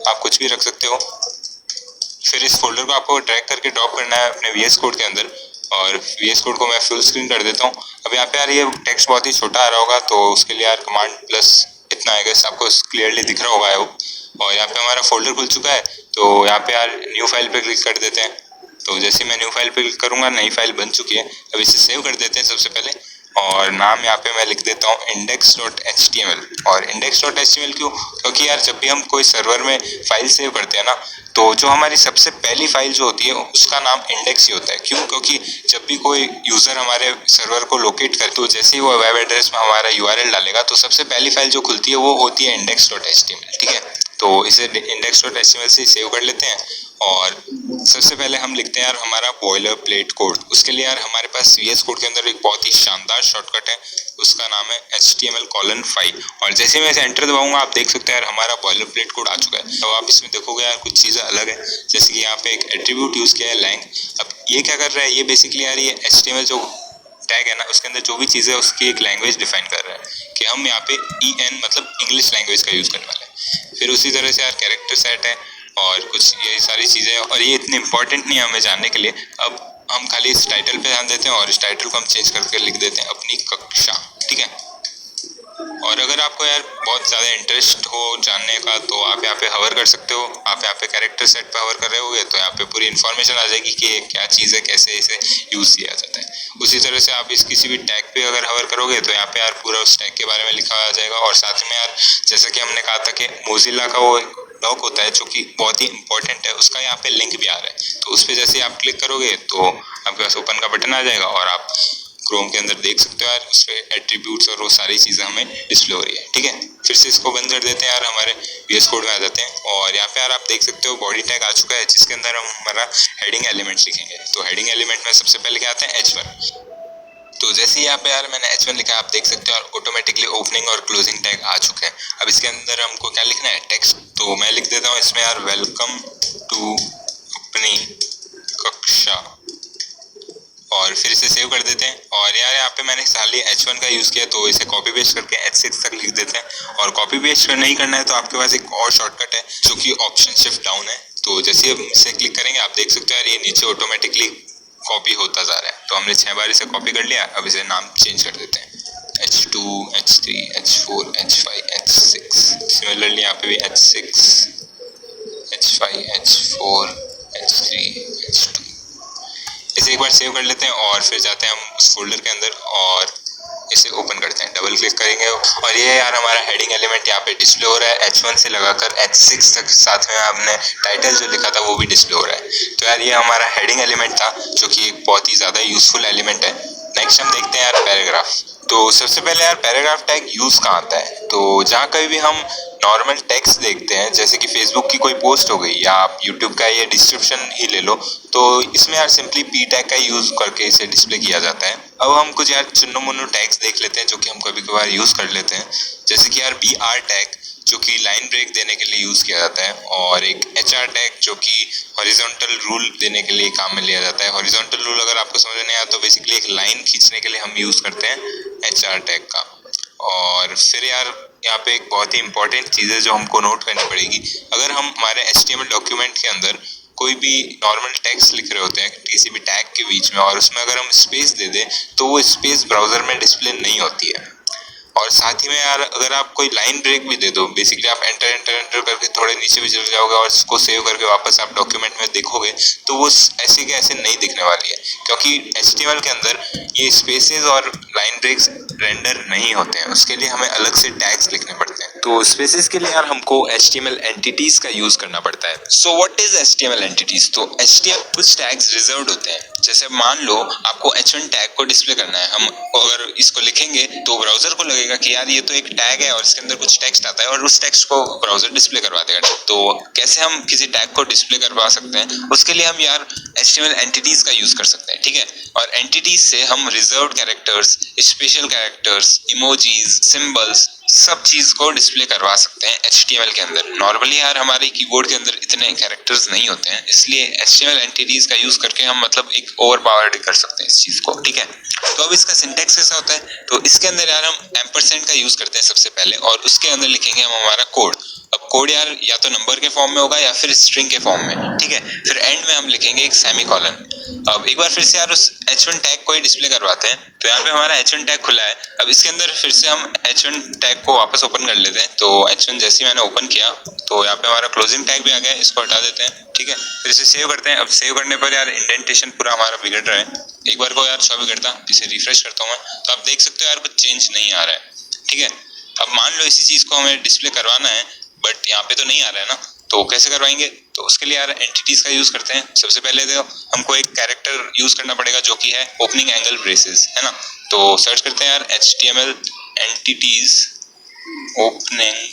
आप कुछ भी रख सकते हो। फिर इस फोल्डर को आपको ड्रैग करके ड्रॉप करना है अपने VS कोड के अंदर, और VS कोड को मैं फुल स्क्रीन कर देता हूँ। अब यहाँ पे यार ये टेक्स्ट बहुत ही छोटा आ रहा होगा, तो उसके लिए यार कमांड प्लस इतना आएगा, आपको क्लियरली दिख रहा होगा वो। और यहाँ पे हमारा फोल्डर खुल चुका है, तो यहाँ पे यार न्यू फाइल पे क्लिक कर देते हैं। तो जैसे मैं न्यू फाइल पे क्लिक करूंगा, नई फाइल बन चुकी है। अब इसे सेव कर देते हैं सबसे पहले, और नाम यहाँ पे मैं लिख देता हूँ index.html। और index.html क्यों? क्योंकि यार जब भी हम कोई सर्वर में फाइल सेव करते हैं ना, तो जो हमारी सबसे पहली फाइल जो होती है उसका नाम इंडेक्स ही होता है। क्यों? क्योंकि जब भी कोई यूजर हमारे सर्वर को लोकेट करे, तो जैसे ही वो वेब एड्रेस में हमारा URL डालेगा, तो सबसे पहली फाइल जो खुलती है वो होती है index.html, ठीक है। तो इसे index.html से सेव कर लेते हैं, और सबसे पहले हम लिखते हैं यार हमारा बॉयलर प्लेट कोड। उसके लिए यार हमारे पास VS कोड के अंदर एक बहुत ही शानदार शॉर्टकट है, उसका नाम है HTML:5। और जैसे मैं इसे एंटर दबाऊंगा, आप देख सकते हैं यार हमारा बॉयलर प्लेट कोड आ चुका है। तो आप इसमें देखोगे यार कुछ चीज़ें अलग है, जैसे कि यहाँ पे एक एट्रीब्यूट यूज किया है लैंग। अब ये क्या कर रहा है, ये बेसिकली यार ये HTML जो टैग है ना, उसके अंदर जो भी चीज़ है उसकी एक लैंग्वेज डिफाइन कर रहा है कि हम यहाँ पे EN मतलब इंग्लिश लैंग्वेज का यूज करने वाले हैं। फिर उसी तरह से यार कैरेक्टर सेट है और कुछ ये सारी चीज़ें, और ये इतनी इंपॉर्टेंट नहीं है हमें जानने के लिए। अब हम खाली इस टाइटल पे ध्यान देते हैं, और इस टाइटल को हम चेंज करके लिख देते हैं अपनी कक्षा, ठीक है। और अगर आपको यार बहुत ज़्यादा इंटरेस्ट हो जानने का, तो आप यहाँ पे हवर कर सकते हो। आप यहाँ पे कैरेक्टर सेट पे हवर कर रहे होगे, तो यहाँ पे पूरी इन्फॉर्मेशन आ जाएगी कि क्या चीज़ है, कैसे इसे यूज़ किया जाता है। उसी तरह से आप इस किसी भी टैग पे अगर हवर करोगे, तो यहाँ पे यार पूरा उस टैग के बारे में लिखा आ जाएगा। और साथ में यार जैसा कि हमने कहा था कि मोजिला का वो डॉक होता है जो कि बहुत ही इंपॉर्टेंट है, उसका यहाँ पे लिंक भी आ रहा है। तो उस पर जैसे ही आप क्लिक करोगे, तो आपके पास ओपन का बटन आ जाएगा, और आप क्रोम के अंदर देख सकते हो यार उस पर एट्रीब्यूट्स और वो सारी चीज़ें हमें डिस्प्ले हो रही है, ठीक है। फिर से इसको बंद कर देते हैं यार, हमारे VS कोड में आ जाते हैं। और यहाँ पे यार आप देख सकते हो बॉडी टैग आ चुका है, जिसके अंदर हम हमारा हेडिंग एलिमेंट्स लिखेंगे। तो हेडिंग एलिमेंट में सबसे पहले क्या आता है, H1। तो जैसे ही यहाँ पे यार मैंने H1 लिखा है, आप देख सकते हो और ऑटोमेटिकली ओपनिंग और क्लोजिंग टैग आ चुके हैं। अब इसके अंदर हमको क्या लिखना है, टेक्स्ट। तो मैं लिख देता हूँ इसमें यार वेलकम टू अपनी कक्षा, और फिर इसे सेव कर देते हैं। और यार यहाँ पे मैंने खाली H1 का यूज़ किया, तो इसे कॉपी पेस्ट करके H6 तक लिख देते हैं। और कॉपी पेस्ट नहीं करना है तो आपके पास एक और शॉर्टकट है जो कि ऑप्शन शिफ्ट डाउन है। तो जैसे हम इसे क्लिक करेंगे, आप देख सकते हो यार ये नीचे ऑटोमेटिकली कॉपी होता जा रहा है। तो हमने 6 बार इसे कॉपी कर लिया। अब इसे नाम चेंज कर देते हैं, H2, H3, H4, H5, H6। Similarly यहाँ पे भी H6, H5, H4, H3, H2। इसे एक बार सेव कर लेते हैं, और फिर जाते हैं हम उस फोल्डर के अंदर और इसे ओपन करते हैं। डबल क्लिक करेंगे, और ये यार हमारा हेडिंग एलिमेंट यहाँ पे डिस्प्ले हो रहा है। H1 से लगाकर H6 तक, साथ में हमने टाइटल जो लिखा था वो भी डिस्प्ले हो रहा है। तो यार ये हमारा हेडिंग एलिमेंट था, जो कि एक बहुत ही ज़्यादा यूजफुल एलिमेंट है। नेक्स्ट हम देखते हैं यार पैराग्राफ। तो सबसे पहले यार पैराग्राफ टैग यूज कहाँ आता है, तो जहाँ कभी भी हम नॉर्मल टेक्स्ट देखते हैं, जैसे कि फेसबुक की कोई पोस्ट हो गई, या आप यूट्यूब का ये डिस्क्रिप्शन ही ले लो, तो इसमें यार सिंपली P टैग का यूज करके इसे डिस्प्ले किया जाता है। अब हम कुछ यार चुन्नू मुन्नू टैग्स देख लेते हैं जो कि हम कभी कभार यूज कर लेते हैं, जैसे कि यार BR टैग जो कि लाइन ब्रेक देने के लिए यूज किया जाता है, और एक HR टैग जो कि हॉरिजॉन्टल रूल देने के लिए काम में लिया जाता है। हॉरिजॉन्टल रूल अगर आपको समझ नहीं आया, तो बेसिकली एक लाइन खींचने के लिए हम यूज करते हैं HR टैग का। और फिर यार यहाँ पे एक बहुत ही इंपॉर्टेंट चीज़ है जो हमको नोट करनी पड़ेगी। अगर हम हमारे HTML डॉक्यूमेंट के अंदर कोई भी नॉर्मल टेक्स्ट लिख रहे होते हैं किसी भी टैग के बीच में, और उसमें अगर हम स्पेस दे दें, तो वो स्पेस ब्राउजर में डिस्प्ले नहीं होती है। और साथ ही में यार अगर आप कोई लाइन ब्रेक भी दे दो, बेसिकली आप एंटर एंटर एंटर करके थोड़े नीचे भी चले जाओगे और उसको सेव करके वापस आप डॉक्यूमेंट में देखोगे, तो वो ऐसे के ऐसे नहीं दिखने वाली है, क्योंकि HTML के अंदर ये स्पेसेस और लाइन ब्रेक्स रेंडर नहीं होते हैं। उसके लिए हमें अलग से टैग्स लिखने पड़ते हैं। तो स्पेसिस के लिए यार हमको HTML एंटिटीज का यूज करना पड़ता है। So what is HTML entities? तो HTML कुछ टैग्स रिजर्व्ड होते हैं। जैसे मान लो आपको H1 टैग को डिस्प्ले करना है, हम अगर इसको लिखेंगे तो ब्राउजर को लगेगा कि यार ये तो एक टैग है और इसके अंदर कुछ टेक्स्ट आता है और उस टेक्स्ट को ब्राउजर डिस्प्ले करवा देगा। तो कैसे हम किसी टैग को डिस्प्ले करवा सकते हैं? उसके लिए हम यार HTML एंटिटीज का यूज कर सकते हैं, ठीक है। और एंटिटीज से हम reserved characters, special characters, emojis, symbols, सब चीज को डिस्प्ले करवा सकते हैं HTML के अंदर। नॉर्मली यार हमारे कीबोर्ड के अंदर इतने कैरेक्टर्स नहीं होते हैं, इसलिए HTML एंटिटीज का यूज करके हम मतलब एक ओवर पावर्ड कर सकते हैं इस चीज को, ठीक है। तो अब इसका सिंटैक्स कैसा होता है? तो इसके अंदर यार हम एम्परसेंड का यूज करते हैं सबसे पहले, और उसके अंदर लिखेंगे हम हमारा कोड। अब कोड यार या तो नंबर के फॉर्म में होगा या फिर स्ट्रिंग के फॉर्म में, ठीक है। फिर एंड में हम लिखेंगे एक सेमीकोलन। अब एक बार फिर से यार उस H1 टैग को ही डिस्प्ले करवाते हैं। तो यहाँ पे हमारा H1 टैग खुला है। अब इसके अंदर फिर से हम H1 टैग को वापस ओपन कर लेते हैं। तो H1 जैसे ही मैंने ओपन किया तो यहाँ पे हमारा क्लोजिंग टैग भी आ गया है, इसको हटा देते हैं, ठीक है। फिर इसे सेव करते हैं। अब सेव करने पर यार इंडेंटेशन पूरा हमारा बिगड़ रहा है। एक बार को यार 100 बिगड़ता, इसे रिफ्रेश करता हूँ मैं, तो आप देख सकते हो यार कुछ चेंज नहीं आ रहा है, ठीक है। अब मान लो इसी चीज को हमें डिस्प्ले करवाना है, बट यहाँ पे तो नहीं आ रहा है ना, तो कैसे करवाएंगे? तो उसके लिए यार एंटिटीज का यूज करते हैं। सबसे पहले तो हमको एक कैरेक्टर यूज करना पड़ेगा जो कि है ओपनिंग एंगल ब्रेसेस, है ना। तो सर्च करते हैं यार HTML एंटिटीज ओपनिंग।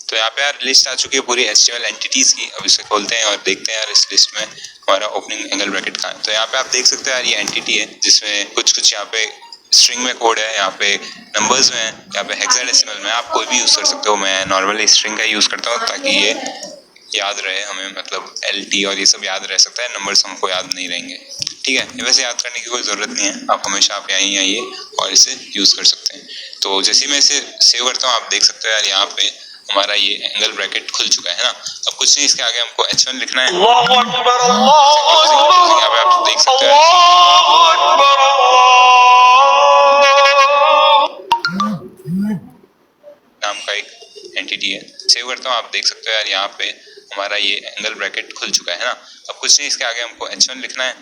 तो यहाँ पे यार लिस्ट आ चुकी है पूरी HTML एंटिटीज की। अब इसे खोलते हैं और देखते हैं यार इस लिस्ट में हमारा ओपनिंग एंगल ब्रैकेट कहाँ है। तो यहाँ पे आप देख सकते हो यार ये एंटिटी है जिसमें कुछ यहाँ पे स्ट्रिंग में कोड है, यहाँ पे नंबर्स में है, यहाँ पे हेक्साडेसिमल में। आप कोई भी यूज कर सकते हो, मैं नॉर्मली स्ट्रिंग का यूज करता हूँ ताकि ये याद रहे हमें, मतलब LT और ये सब याद रह सकता है, नंबर्स हमको याद नहीं रहेंगे, ठीक है। वैसे याद करने की कोई जरूरत नहीं है, आप हमेशा आप यहीं आइए और इसे यूज कर सकते हैं। तो जैसे ही मैं इसे सेव करता हूँ आप देख सकते हो यार यहाँ पे हमारा ये एंगल ब्रैकेट खुल चुका है ना। अब कुछ नहीं, इसके आगे हमको H1 लिखना है। यहाँ पे आप देख सकते हो नाम का एक एंटिटी है। सेव करता हूँ, आप देख सकते हो यार यहाँ पे हमारा ये एंगल ब्रैकेट खुल चुका है ना। अब कुछ नहीं, इसके आगे हमको H1 लिखना है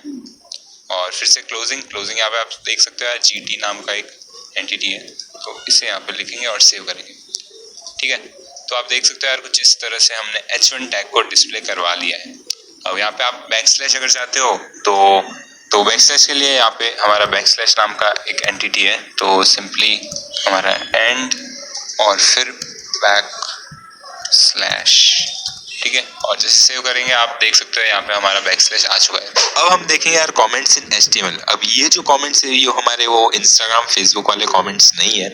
और फिर से क्लोजिंग यहाँ पे आप देख सकते हो यार GT नाम का एक एंटिटी है। तो इसे यहाँ पे लिखेंगे और सेव करेंगे, ठीक है। तो आप देख सकते हो यार कुछ इस तरह से हमने H1 टैग को डिस्प्ले करवा लिया है। अब यहाँ पे आप बैकस्लैश अगर चाहते हो तो बैकस्लैश के लिए यहाँ पे हमारा बैकस्लैश नाम का एक एंटिटी है। तो सिंपली हमारा एंड और फिर बैक स्लैश, ठीक है। और जैसे सेव करेंगे आप देख सकते हो यहाँ पे हमारा बैकस्लैश आ चुका है। अब हम देखेंगे यार कमेंट्स इन HTML। अब ये जो कमेंट्स है ये हमारे वो इंस्टाग्राम फेसबुक वाले कमेंट्स नहीं है।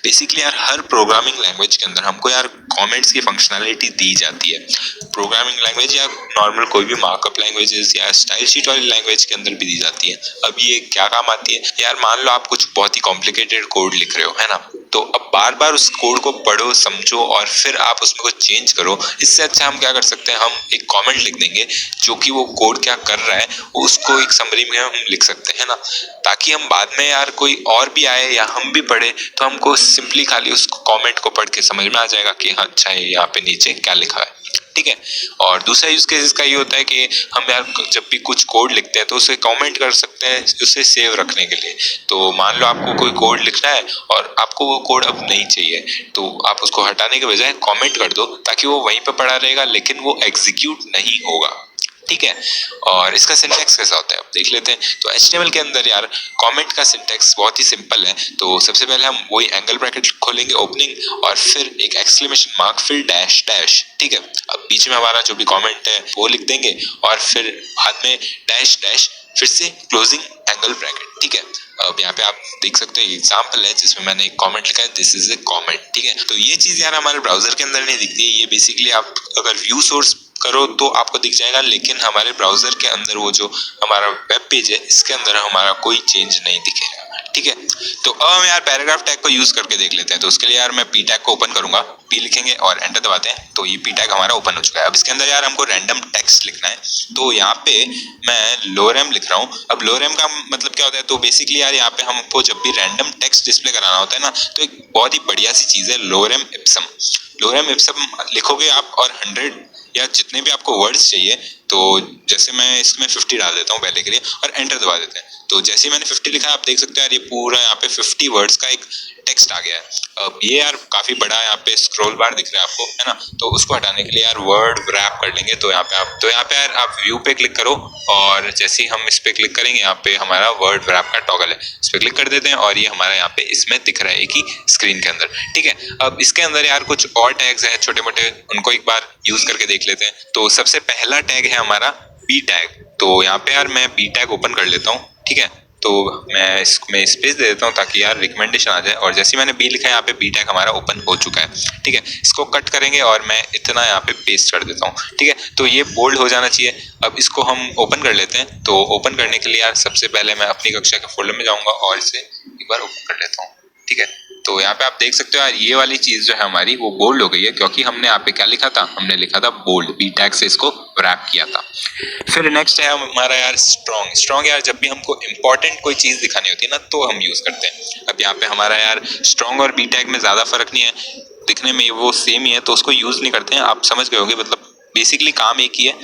बेसिकली यार हर प्रोग्रामिंग लैंग्वेज के अंदर हमको यार कमेंट्स की फंक्शनैलिटी दी जाती है। प्रोग्रामिंग लैंग्वेज या नॉर्मल कोई भी मार्कअप लैंग्वेजेस या स्टाइल शीट वाली लैंग्वेज के अंदर भी दी जाती है। अब ये क्या काम आती है यार? मान लो आप कुछ बहुत ही कॉम्प्लिकेटेड कोड लिख रहे हो, है ना, तो अब बार बार उस कोड को पढ़ो, समझो और फिर आप उसमें कुछ चेंज करो। इससे अच्छा हम क्या कर सकते हैं, हम एक कमेंट लिख देंगे जो कि वो कोड क्या कर रहा है उसको एक समरी में हम लिख सकते हैं ना, ताकि हम बाद में यार कोई और भी आए या हम भी पढ़े तो हमको सिंपली खाली उस कमेंट को पढ़ के समझ में आ जाएगा कि हाँ अच्छा है यहाँ पे नीचे क्या लिखा है, ठीक है। और दूसरा यूज केस इसका ये होता है कि हम यार जब भी कुछ कोड लिखते हैं तो उसे कमेंट कर सकते हैं उसे सेव रखने के लिए। तो मान लो आपको कोई कोड लिखना है और आपको वो कोड अब नहीं चाहिए, तो आप उसको हटाने के बजाय कमेंट कर दो ताकि वो वहीं पे पड़ा रहेगा लेकिन वो एग्जीक्यूट नहीं होगा, ठीक है। और इसका सिंटैक्स कैसा होता है अब देख लेते हैं। तो HTML के अंदर यार कमेंट का सिंटैक्स बहुत ही सिंपल है। तो सबसे पहले हम वही एंगल ब्रैकेट खोलेंगे ओपनिंग और फिर एक एक्सक्लेमेशन मार्क फिर डैश डैश, ठीक है। अब बीच में हमारा जो भी कमेंट है वो लिख देंगे और फिर बाद में डैश डैश फिर से क्लोजिंग एंगल ब्रैकेट, ठीक है। अब यहाँ पे आप देख सकते हो एग्जाम्पल है जिसमें मैंने एक कमेंट लिखा है, दिस इज ए कमेंट, ठीक है। तो ये चीज यार हमारे ब्राउजर के अंदर नहीं दिखती है, ये बेसिकली आप अगर व्यू सोर्स करो तो आपको दिख जाएगा, लेकिन हमारे ब्राउजर के अंदर वो जो हमारा वेब पेज है इसके अंदर हमारा कोई चेंज नहीं दिखेगा, ठीक है। तो अब हम यार पैराग्राफ टैग को यूज करके देख लेते हैं। तो उसके लिए यार मैं P टैग को ओपन करूंगा, P लिखेंगे और एंटर दबाते हैं तो ये P टैग हमारा ओपन हो चुका है। अब इसके अंदर यार हमको रैंडम टेक्स्ट लिखना है, तो यहाँ पे मैं लोरेम लिख रहा हूँ। अब लोरेम का मतलब क्या होता है? तो बेसिकली यार यहाँ पे हमको जब भी रैंडम टेक्स्ट डिस्प्ले कराना होता है ना, तो एक बहुत ही बढ़िया सी चीज है लोरेम इप्सम। लोरेम इप्सम लिखोगे आप और 100 या जितने भी आपको वर्ड्स चाहिए, तो जैसे मैं इसमें 50 डाल देता हूँ पहले के लिए और एंटर दबा देते हैं। तो जैसे ही मैंने 50 लिखा आप देख सकते हैं यार ये पूरा यहाँ पे 50 वर्ड्स का एक टेक्स्ट आ गया है। अब ये यार काफी बड़ा यहाँ पे स्क्रॉल बार दिख रहा है आपको, है ना, तो उसको हटाने के लिए यार वर्ड रैप कर लेंगे। तो यहाँ पे यार आप व्यू पे क्लिक करो और जैसे ही हम इस पे क्लिक करेंगे यहाँ पे हमारा वर्ड रैप का टॉगल है, इस पे क्लिक कर देते हैं और ये हमारा यहाँ पे इसमें दिख रहा है एक ही स्क्रीन के अंदर। ठीक है, अब इसके अंदर यार कुछ और टैग्स हैं छोटे मोटे, उनको एक बार यूज करके देख लेते हैं। तो सबसे पहला टैग है हमारा बी टैग। तो यहाँ पे यार मैं बी टैग ओपन कर लेता हूँ। ठीक है, तो मैं इसमें स्पेस दे देता हूँ ताकि यार रिकमेंडेशन आ जाए, और जैसे मैंने बी लिखा है यहाँ पे बी टैग हमारा ओपन हो चुका है। ठीक है, इसको कट करेंगे और मैं इतना यहाँ पे पेस्ट कर देता हूँ। ठीक है, तो ये बोल्ड हो जाना चाहिए। अब इसको हम ओपन कर लेते हैं। तो ओपन करने के लिए यार सबसे पहले मैं अपनी कक्षा के फोल्डर में जाऊंगा और इसे एक बार ओपन कर लेता हूँ। ठीक है, तो यहाँ पे आप देख सकते हो यार ये वाली चीज जो है हमारी वो बोल्ड हो गई है, क्योंकि हमने यहाँ पे क्या लिखा था, हमने लिखा था बोल्ड, बी टैग से इसको रैप किया था। फिर नेक्स्ट है हमारा यार स्ट्रॉन्ग। स्ट्रॉन्ग यार जब भी हमको इंपॉर्टेंट कोई चीज दिखानी होती है ना तो हम यूज करते हैं। अब यहाँ पे हमारा यार स्ट्रॉन्ग और बी टैग में ज्यादा फर्क नहीं है, दिखने में वो सेम ही है, तो उसको यूज नहीं करते हैं। आप समझ गए होंगे, मतलब बेसिकली काम एक ही है,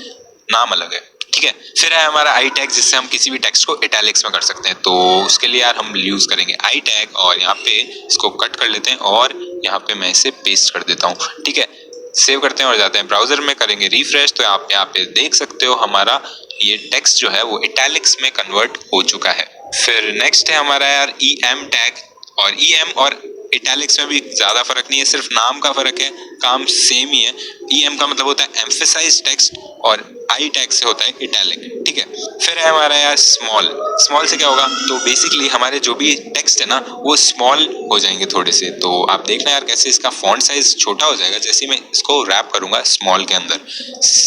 नाम अलग है। ठीक है, फिर है हमारा आई टैग, जिससे हम किसी भी टेक्स्ट को इटैलिक्स में कर सकते हैं। तो उसके लिए यार हम यूज करेंगे आई टैग और यहाँ पे इसको कट कर लेते हैं और यहाँ पे मैं इसे पेस्ट कर देता हूँ। ठीक है, सेव करते हैं और जाते हैं ब्राउजर में, करेंगे रिफ्रेश। तो आप यहाँ पे देख सकते हो हमारा ये टेक्स्ट जो है वो इटैलिक्स में कन्वर्ट हो चुका है। फिर नेक्स्ट है हमारा यार ई एम टैग, और ई एम और इटैलिक्स में भी ज्यादा फर्क नहीं है, सिर्फ नाम का फर्क है, काम सेम ही है। ई एम का मतलब होता है एम्फेसाइज टेक्स्ट और आई टैग से होता है इटैलिक। ठीक है, फिर है हमारा यार स्मॉल। स्मॉल से क्या होगा, तो बेसिकली हमारे जो भी टेक्स्ट है ना वो स्मॉल हो जाएंगे थोड़े से। तो आप देखना यार कैसे इसका फॉन्ट साइज छोटा हो जाएगा जैसे मैं इसको रैप करूंगा स्मॉल के अंदर।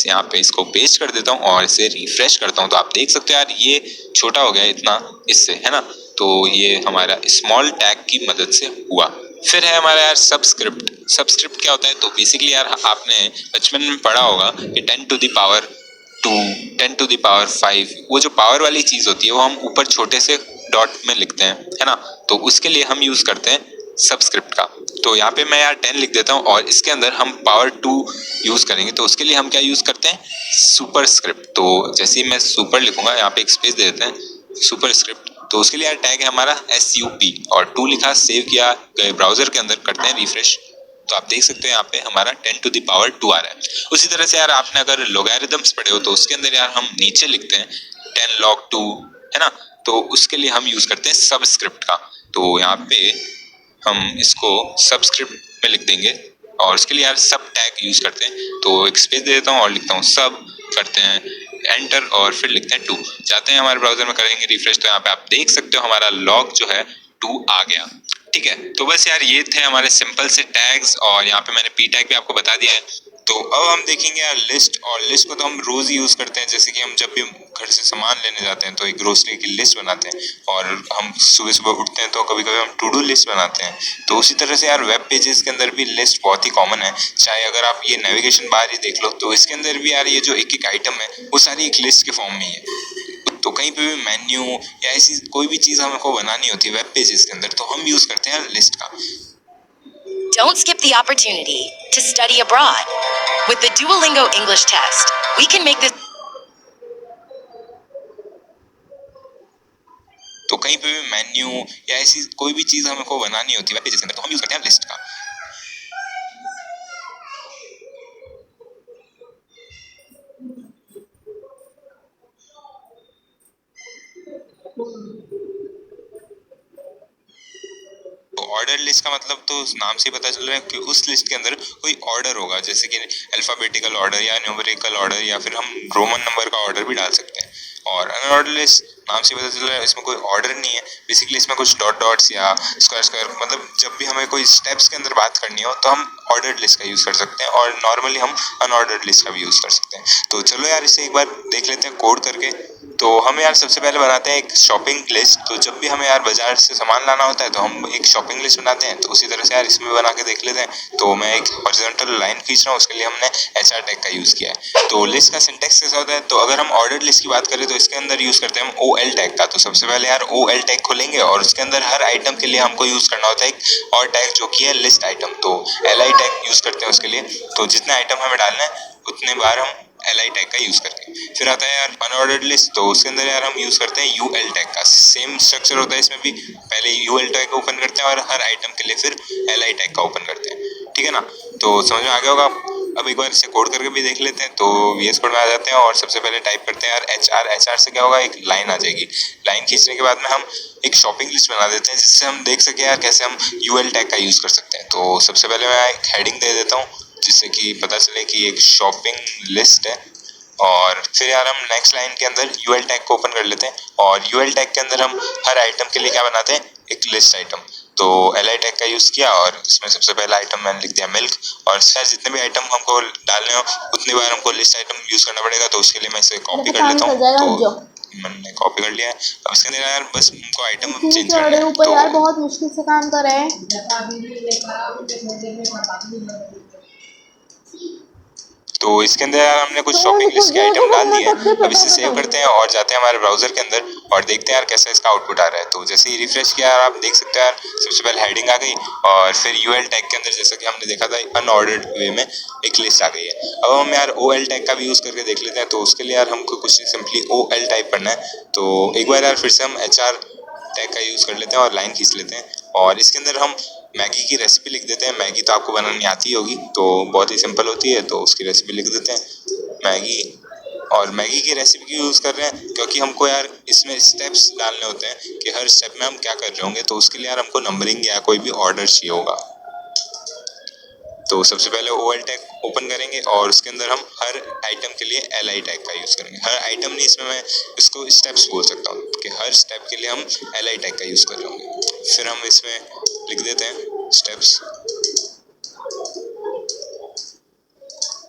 यहाँ पे इसको पेस्ट कर देता हूँ और इसे रिफ्रेश करता हूँ, तो आप देख सकते हो यार ये छोटा हो गया इतना इससे, है ना। तो ये हमारा स्मॉल टैग की मदद से हुआ। फिर है हमारा यार सबस्क्रिप्ट। सबस्क्रिप्ट क्या होता है, तो बेसिकली यार आपने बचपन में पढ़ा होगा कि 10 to the power 2, 10 to the power 5, वो जो पावर वाली चीज होती है वो हम ऊपर छोटे से डॉट में लिखते हैं, है ना। तो उसके लिए हम यूज करते हैं सबस्क्रिप्ट का। तो यहाँ पे मैं यार 10 लिख देता हूँ और इसके अंदर हम पावर 2 यूज करेंगे। तो उसके लिए हम क्या यूज करते हैं, सुपर स्क्रिप्ट। तो जैसे ही मैं सुपर लिखूंगा यहाँ पे एक स्पेस दे देते हैं, सुपर स्क्रिप्ट। तो उसके लिए यार टैग है हमारा SUP और 2 लिखा, सेव किया, गए ब्राउजर के अंदर, करते हैं रिफ्रेश। तो आप देख सकते हो यहाँ पे हमारा 10 टू द पावर 2 आ रहा है। उसी तरह से यार आपने अगर लोगैरिथम्स पढ़े हो तो उसके अंदर यार हम नीचे लिखते हैं 10 log 2, है ना। तो उसके लिए हम यूज करते हैं सबस्क्रिप्ट का। तो यहाँ पे हम इसको सबस्क्रिप्ट में लिख देंगे और उसके लिए यार सब टैग यूज करते हैं। तो एक स्पेस दे देता हूँ और लिखता हूँ सब, करते हैं एंटर और फिर लिखते हैं 2, जाते हैं हमारे ब्राउजर में, करेंगे रिफ्रेश। तो यहाँ पे आप देख सकते हो हमारा लॉग जो है 2 आ गया। ठीक है, तो बस यार ये थे हमारे सिंपल से टैग्स और यहाँ पे मैंने पी टैग भी आपको बता दिया है। तो अब हम देखेंगे यार लिस्ट, और लिस्ट को तो हम रोज ही यूज करते हैं। जैसे कि हम जब भी घर से सामान लेने जाते हैं तो एक ग्रोसरी की लिस्ट बनाते हैं, और हम सुबह सुबह उठते हैं तो कभी कभी हम टू डू लिस्ट बनाते हैं। तो उसी तरह से यार वेब पेजेस के अंदर भी लिस्ट बहुत ही कॉमन है। चाहे अगर आप ये नेविगेशन बार ही देख लो तो इसके अंदर भी यार ये जो एक एक आइटम है वो सारी एक लिस्ट के फॉर्म में ही है। तो कहीं पे भी मेन्यू या ऐसी कोई भी चीज हमको बनानी होती है वेब पेजेस के अंदर तो हम यूज करते हैं लिस्ट का। Don't skip the opportunity to study abroad. With the Duolingo English test, we can make this. तो कहीं पे भी मेन्यू या ऐसी कोई भी चीज हमको बनानी होती है वेब पेजेस के अंदर तो हम यूज करते हैं लिस्ट का। ऑर्डर लिस्ट का मतलब तो नाम से ही पता चल रहा है कि उस लिस्ट के अंदर कोई ऑर्डर होगा, जैसे कि अल्फाबेटिकल ऑर्डर या न्यूमेरिकल ऑर्डर, या फिर हम रोमन नंबर का ऑर्डर भी डाल सकते हैं। और अनऑर्डर लिस्ट नाम से पता चल रहा है इसमें कोई ऑर्डर नहीं है, बेसिकली इसमें कुछ डॉट डॉट्स या स्क्वायर स्क्वायर, मतलब जब भी हमें कोई स्टेप्स के अंदर बात करनी हो तो हम ऑर्डर्ड लिस्ट का यूज कर सकते हैं, और नॉर्मली हम अनऑर्डर्ड लिस्ट का भी यूज कर सकते हैं। तो चलो यार इसे एक बार देख लेते हैं कोड करके। तो हम यार सबसे पहले बनाते हैं एक शॉपिंग लिस्ट। तो जब भी हमें यार बाजार से सामान लाना होता है तो हम एक शॉपिंग लिस्ट बनाते हैं। तो उसी तरह से यार इसमें बना के देख लेते हैं। तो मैं एक हॉरिजॉन्टल लाइन खींच रहा हूँ, उसके लिए हमने HR टैग का यूज किया है। तो लिस्ट का सिंटेक्स कैसा होता है, तो अगर हम ऑर्डर्ड लिस्ट की बात करें तो इसके अंदर यूज करते हैं हम OL टैग का। तो सबसे पहले यार OL टैग खोलेंगे और उसके अंदर हर आइटम के लिए हमको यूज करना होता है एक और टैग जो कि है लिस्ट आइटम। तो LI टैग यूज करते हैं उसके लिए। तो जितने आइटम हमें डालना है उतने बार हम li टैग का यूज करके। फिर आता है यार अनऑर्डर्ड लिस्ट, तो उसके अंदर यार हम यूज करते हैं ul टैग का। सेम स्ट्रक्चर होता है इसमें भी, पहले ul टैग ओपन करते हैं और हर आइटम के लिए फिर li टैग का ओपन करते हैं, ठीक है ना। तो समझ में आ गया होगा। अब एक बार इसे कोड करके भी देख लेते हैं। तो VS कोड में आ जाते हैं और सबसे पहले टाइप करते हैं यार HR से क्या होगा, एक लाइन आ जाएगी। लाइन खींचने के बाद में हम एक शॉपिंग लिस्ट बना देते हैं जिससे हम देख सके यार कैसे हम ul टैग का यूज कर सकते हैं। तो सबसे पहले मैं एक हेडिंग दे देता हूँ जिससे कि पता चले कि एक शॉपिंग लिस्ट है। और फिर यार हम नेक्स्ट लाइन के अंदर ul टैग को ओपन कर लेते हैं और ul टैग के अंदर हम हर आइटम के लिए क्या बनाते हैं, एक लिस्ट आइटम। तो li टैग का यूज किया और इसमें सबसे पहला आइटम मैंने लिख दिया मिल्क। और शायद जितने भी आइटम हमको डालने हो उतनी बार हमको लिस्ट आइटम यूज करना पड़ेगा, तो उसके लिए मैं इसे कॉपी कर लेता हूँ। तो मैंने कॉपी कर लिया है। अब इसके अंदर यार बस हमको आइटम चेंज करना है। ऊपर तो यार बहुत मुश्किल से काम कर रहे हैं। तो इसके अंदर यार हमने कुछ शॉपिंग लिस्ट के आइटम डाल दिए हैं। अब इसे सेव करते हैं और जाते हैं हमारे ब्राउजर के अंदर और देखते हैं यार कैसा इसका आउटपुट आ रहा है। तो जैसे ही रिफ्रेश किया यार आप देख सकते हैं यार सबसे पहले हेडिंग आ गई और फिर ul टैग के अंदर जैसा कि हमने देखा था अनऑर्डर्ड वे में एक लिस्ट आ गई है। अब हम यार ol टैग का भी यूज करके देख लेते हैं। तो उसके लिए यार हमको कुछ नहीं, सिंपली ol टाइप करना है। तो एक बार यार फिर से हम hr टैग का यूज कर लेते हैं और लाइन खींच लेते हैं और इसके अंदर हम मैगी की रेसिपी लिख देते हैं। मैगी तो आपको बनानी आती होगी, तो बहुत ही सिंपल होती है, तो उसकी रेसिपी लिख देते हैं मैगी। और मैगी की रेसिपी क्यों यूज़ कर रहे हैं, क्योंकि हमको यार इसमें स्टेप्स डालने होते हैं कि हर स्टेप में हम क्या कर रहे होंगे। तो उसके लिए यार हमको नंबरिंग या कोई भी ऑर्डर चाहिए होगा। तो सबसे पहले ol टैग ओपन करेंगे और उसके अंदर हम हर आइटम के लिए li टैग का यूज़ करेंगे। हर आइटम नहीं, इसमें मैं इसको स्टेप्स बोल सकता हूँ कि हर स्टेप के लिए हम li टैग का यूज़ कर रहे होंगे। फिर हम इसमें लिख देते हैं स्टेप्स।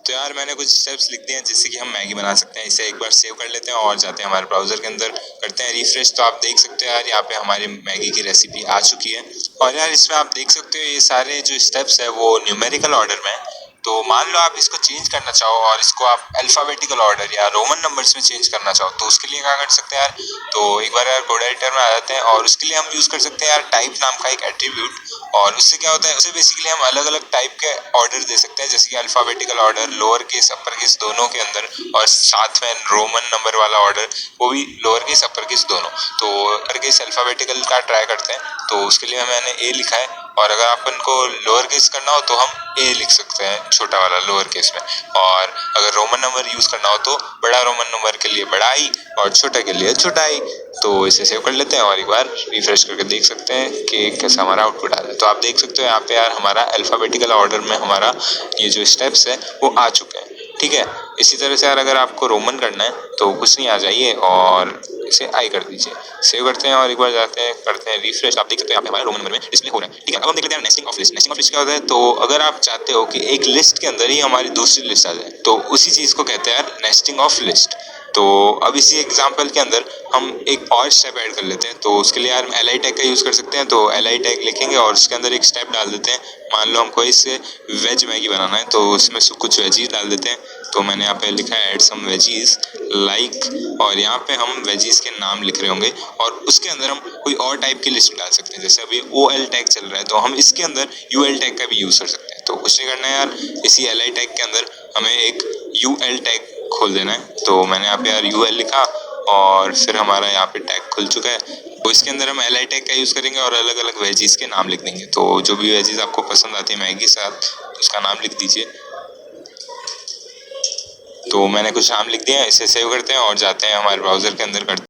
तो यार मैंने कुछ स्टेप्स लिख दिए हैं जिससे कि हम मैगी बना सकते हैं। इसे एक बार सेव कर लेते हैं और जाते हैं हमारे ब्राउजर के अंदर, करते हैं रिफ्रेश। तो आप देख सकते हैं यार यहाँ पे हमारी मैगी की रेसिपी आ चुकी है। और यार इसमें आप देख सकते हो ये सारे जो स्टेप्स है वो न्यूमेरिकल ऑर्डर में है। तो मान लो आप इसको चेंज करना चाहो और इसको आप अल्फाबेटिकल ऑर्डर या रोमन नंबर्स में चेंज करना चाहो, तो उसके लिए क्या कर सकते हैं यार। तो एक बार यार कोड एडिटर में आ जाते हैं और उसके लिए हम यूज कर सकते हैं यार टाइप नाम का एक एट्रीब्यूट। और उससे क्या होता है, उससे बेसिकली हम अलग अलग टाइप के ऑर्डर दे सकते हैं, जैसे कि alphabetical order, lower case upper case दोनों के अंदर, और साथ में रोमन नंबर वाला ऑर्डर वो भी लोअर केस अपर केस दोनों। तो अपर केस अल्फाबेटिकल का ट्राई करते हैं। तो उसके लिए मैंने ए लिखा है और अगर अपन को लोअर केस करना हो तो हम ए लिख सकते हैं छोटा वाला लोअर केस में। और अगर रोमन नंबर यूज करना हो तो बड़ा रोमन नंबर के लिए बड़ा आई और छोटा के लिए छोटा आई। तो इसे सेव कर लेते हैं और एक बार रिफ्रेश करके देख सकते हैं कि कैसा हमारा आउटपुट आ रहा है। तो आप देख सकते हो यहाँ पे यार हमारा अल्फाबेटिकल ऑर्डर में हमारा ये जो स्टेप्स है वो आ चुके हैं, ठीक है। इसी तरह से यार अगर आपको रोमन करना है तो कुछ नहीं, आ जाइए और इसे आई कर दीजिए। सेव करते हैं और एक बार जाते हैं, करते हैं रिफ्रेश। आप देख सकते हैं यहाँ पे हमारे रोमन नंबर में डिस्प्ले हो रहा है, ठीक है। अब हम देख लेते हैं nesting of list. Nesting of list क्या होता है, तो अगर आप चाहते हो कि एक लिस्ट के अंदर ही हमारी दूसरी लिस्ट आ जाए तो उसी चीज को कहते हैं यार नेस्टिंग ऑफ लिस्ट। तो अब इसी एग्जांपल के अंदर हम एक और स्टेप ऐड कर लेते हैं। तो उसके लिए यार li टैग का यूज कर सकते हैं। तो li टैग लिखेंगे और उसके अंदर एक स्टेप डाल देते हैं। मान लो हमको इससे वेज मैगी बनाना है तो उसमें से कुछ वेजीज डाल देते हैं। तो मैंने यहाँ पे लिखा है ऐड सम वेजीज लाइक, और यहाँ पे हम वेजीज के नाम लिख रहे होंगे और उसके अंदर हम कोई और टाइप की लिस्ट डाल सकते हैं। जैसे अभी ol टैग चल रहा है तो हम इसके अंदर ul टैग का भी यूज कर सकते हैं। तो कुछ नहीं करना है यार, इसी li टैग के अंदर हमें एक ul टैग खोल देना है। तो मैंने यहाँ पे यार ul लिखा और फिर हमारा यहाँ पे टैग खुल चुका है। तो इसके अंदर हम li टैग का यूज करेंगे और अलग अलग वेजीज के नाम लिख देंगे। तो जो भी वेजीज आपको पसंद आती है मैगी के साथ उसका नाम लिख दीजिए। तो मैंने कुछ नाम लिख दिया, इसे सेव करते हैं और जाते हैं हमारे ब्राउजर के अंदर, करते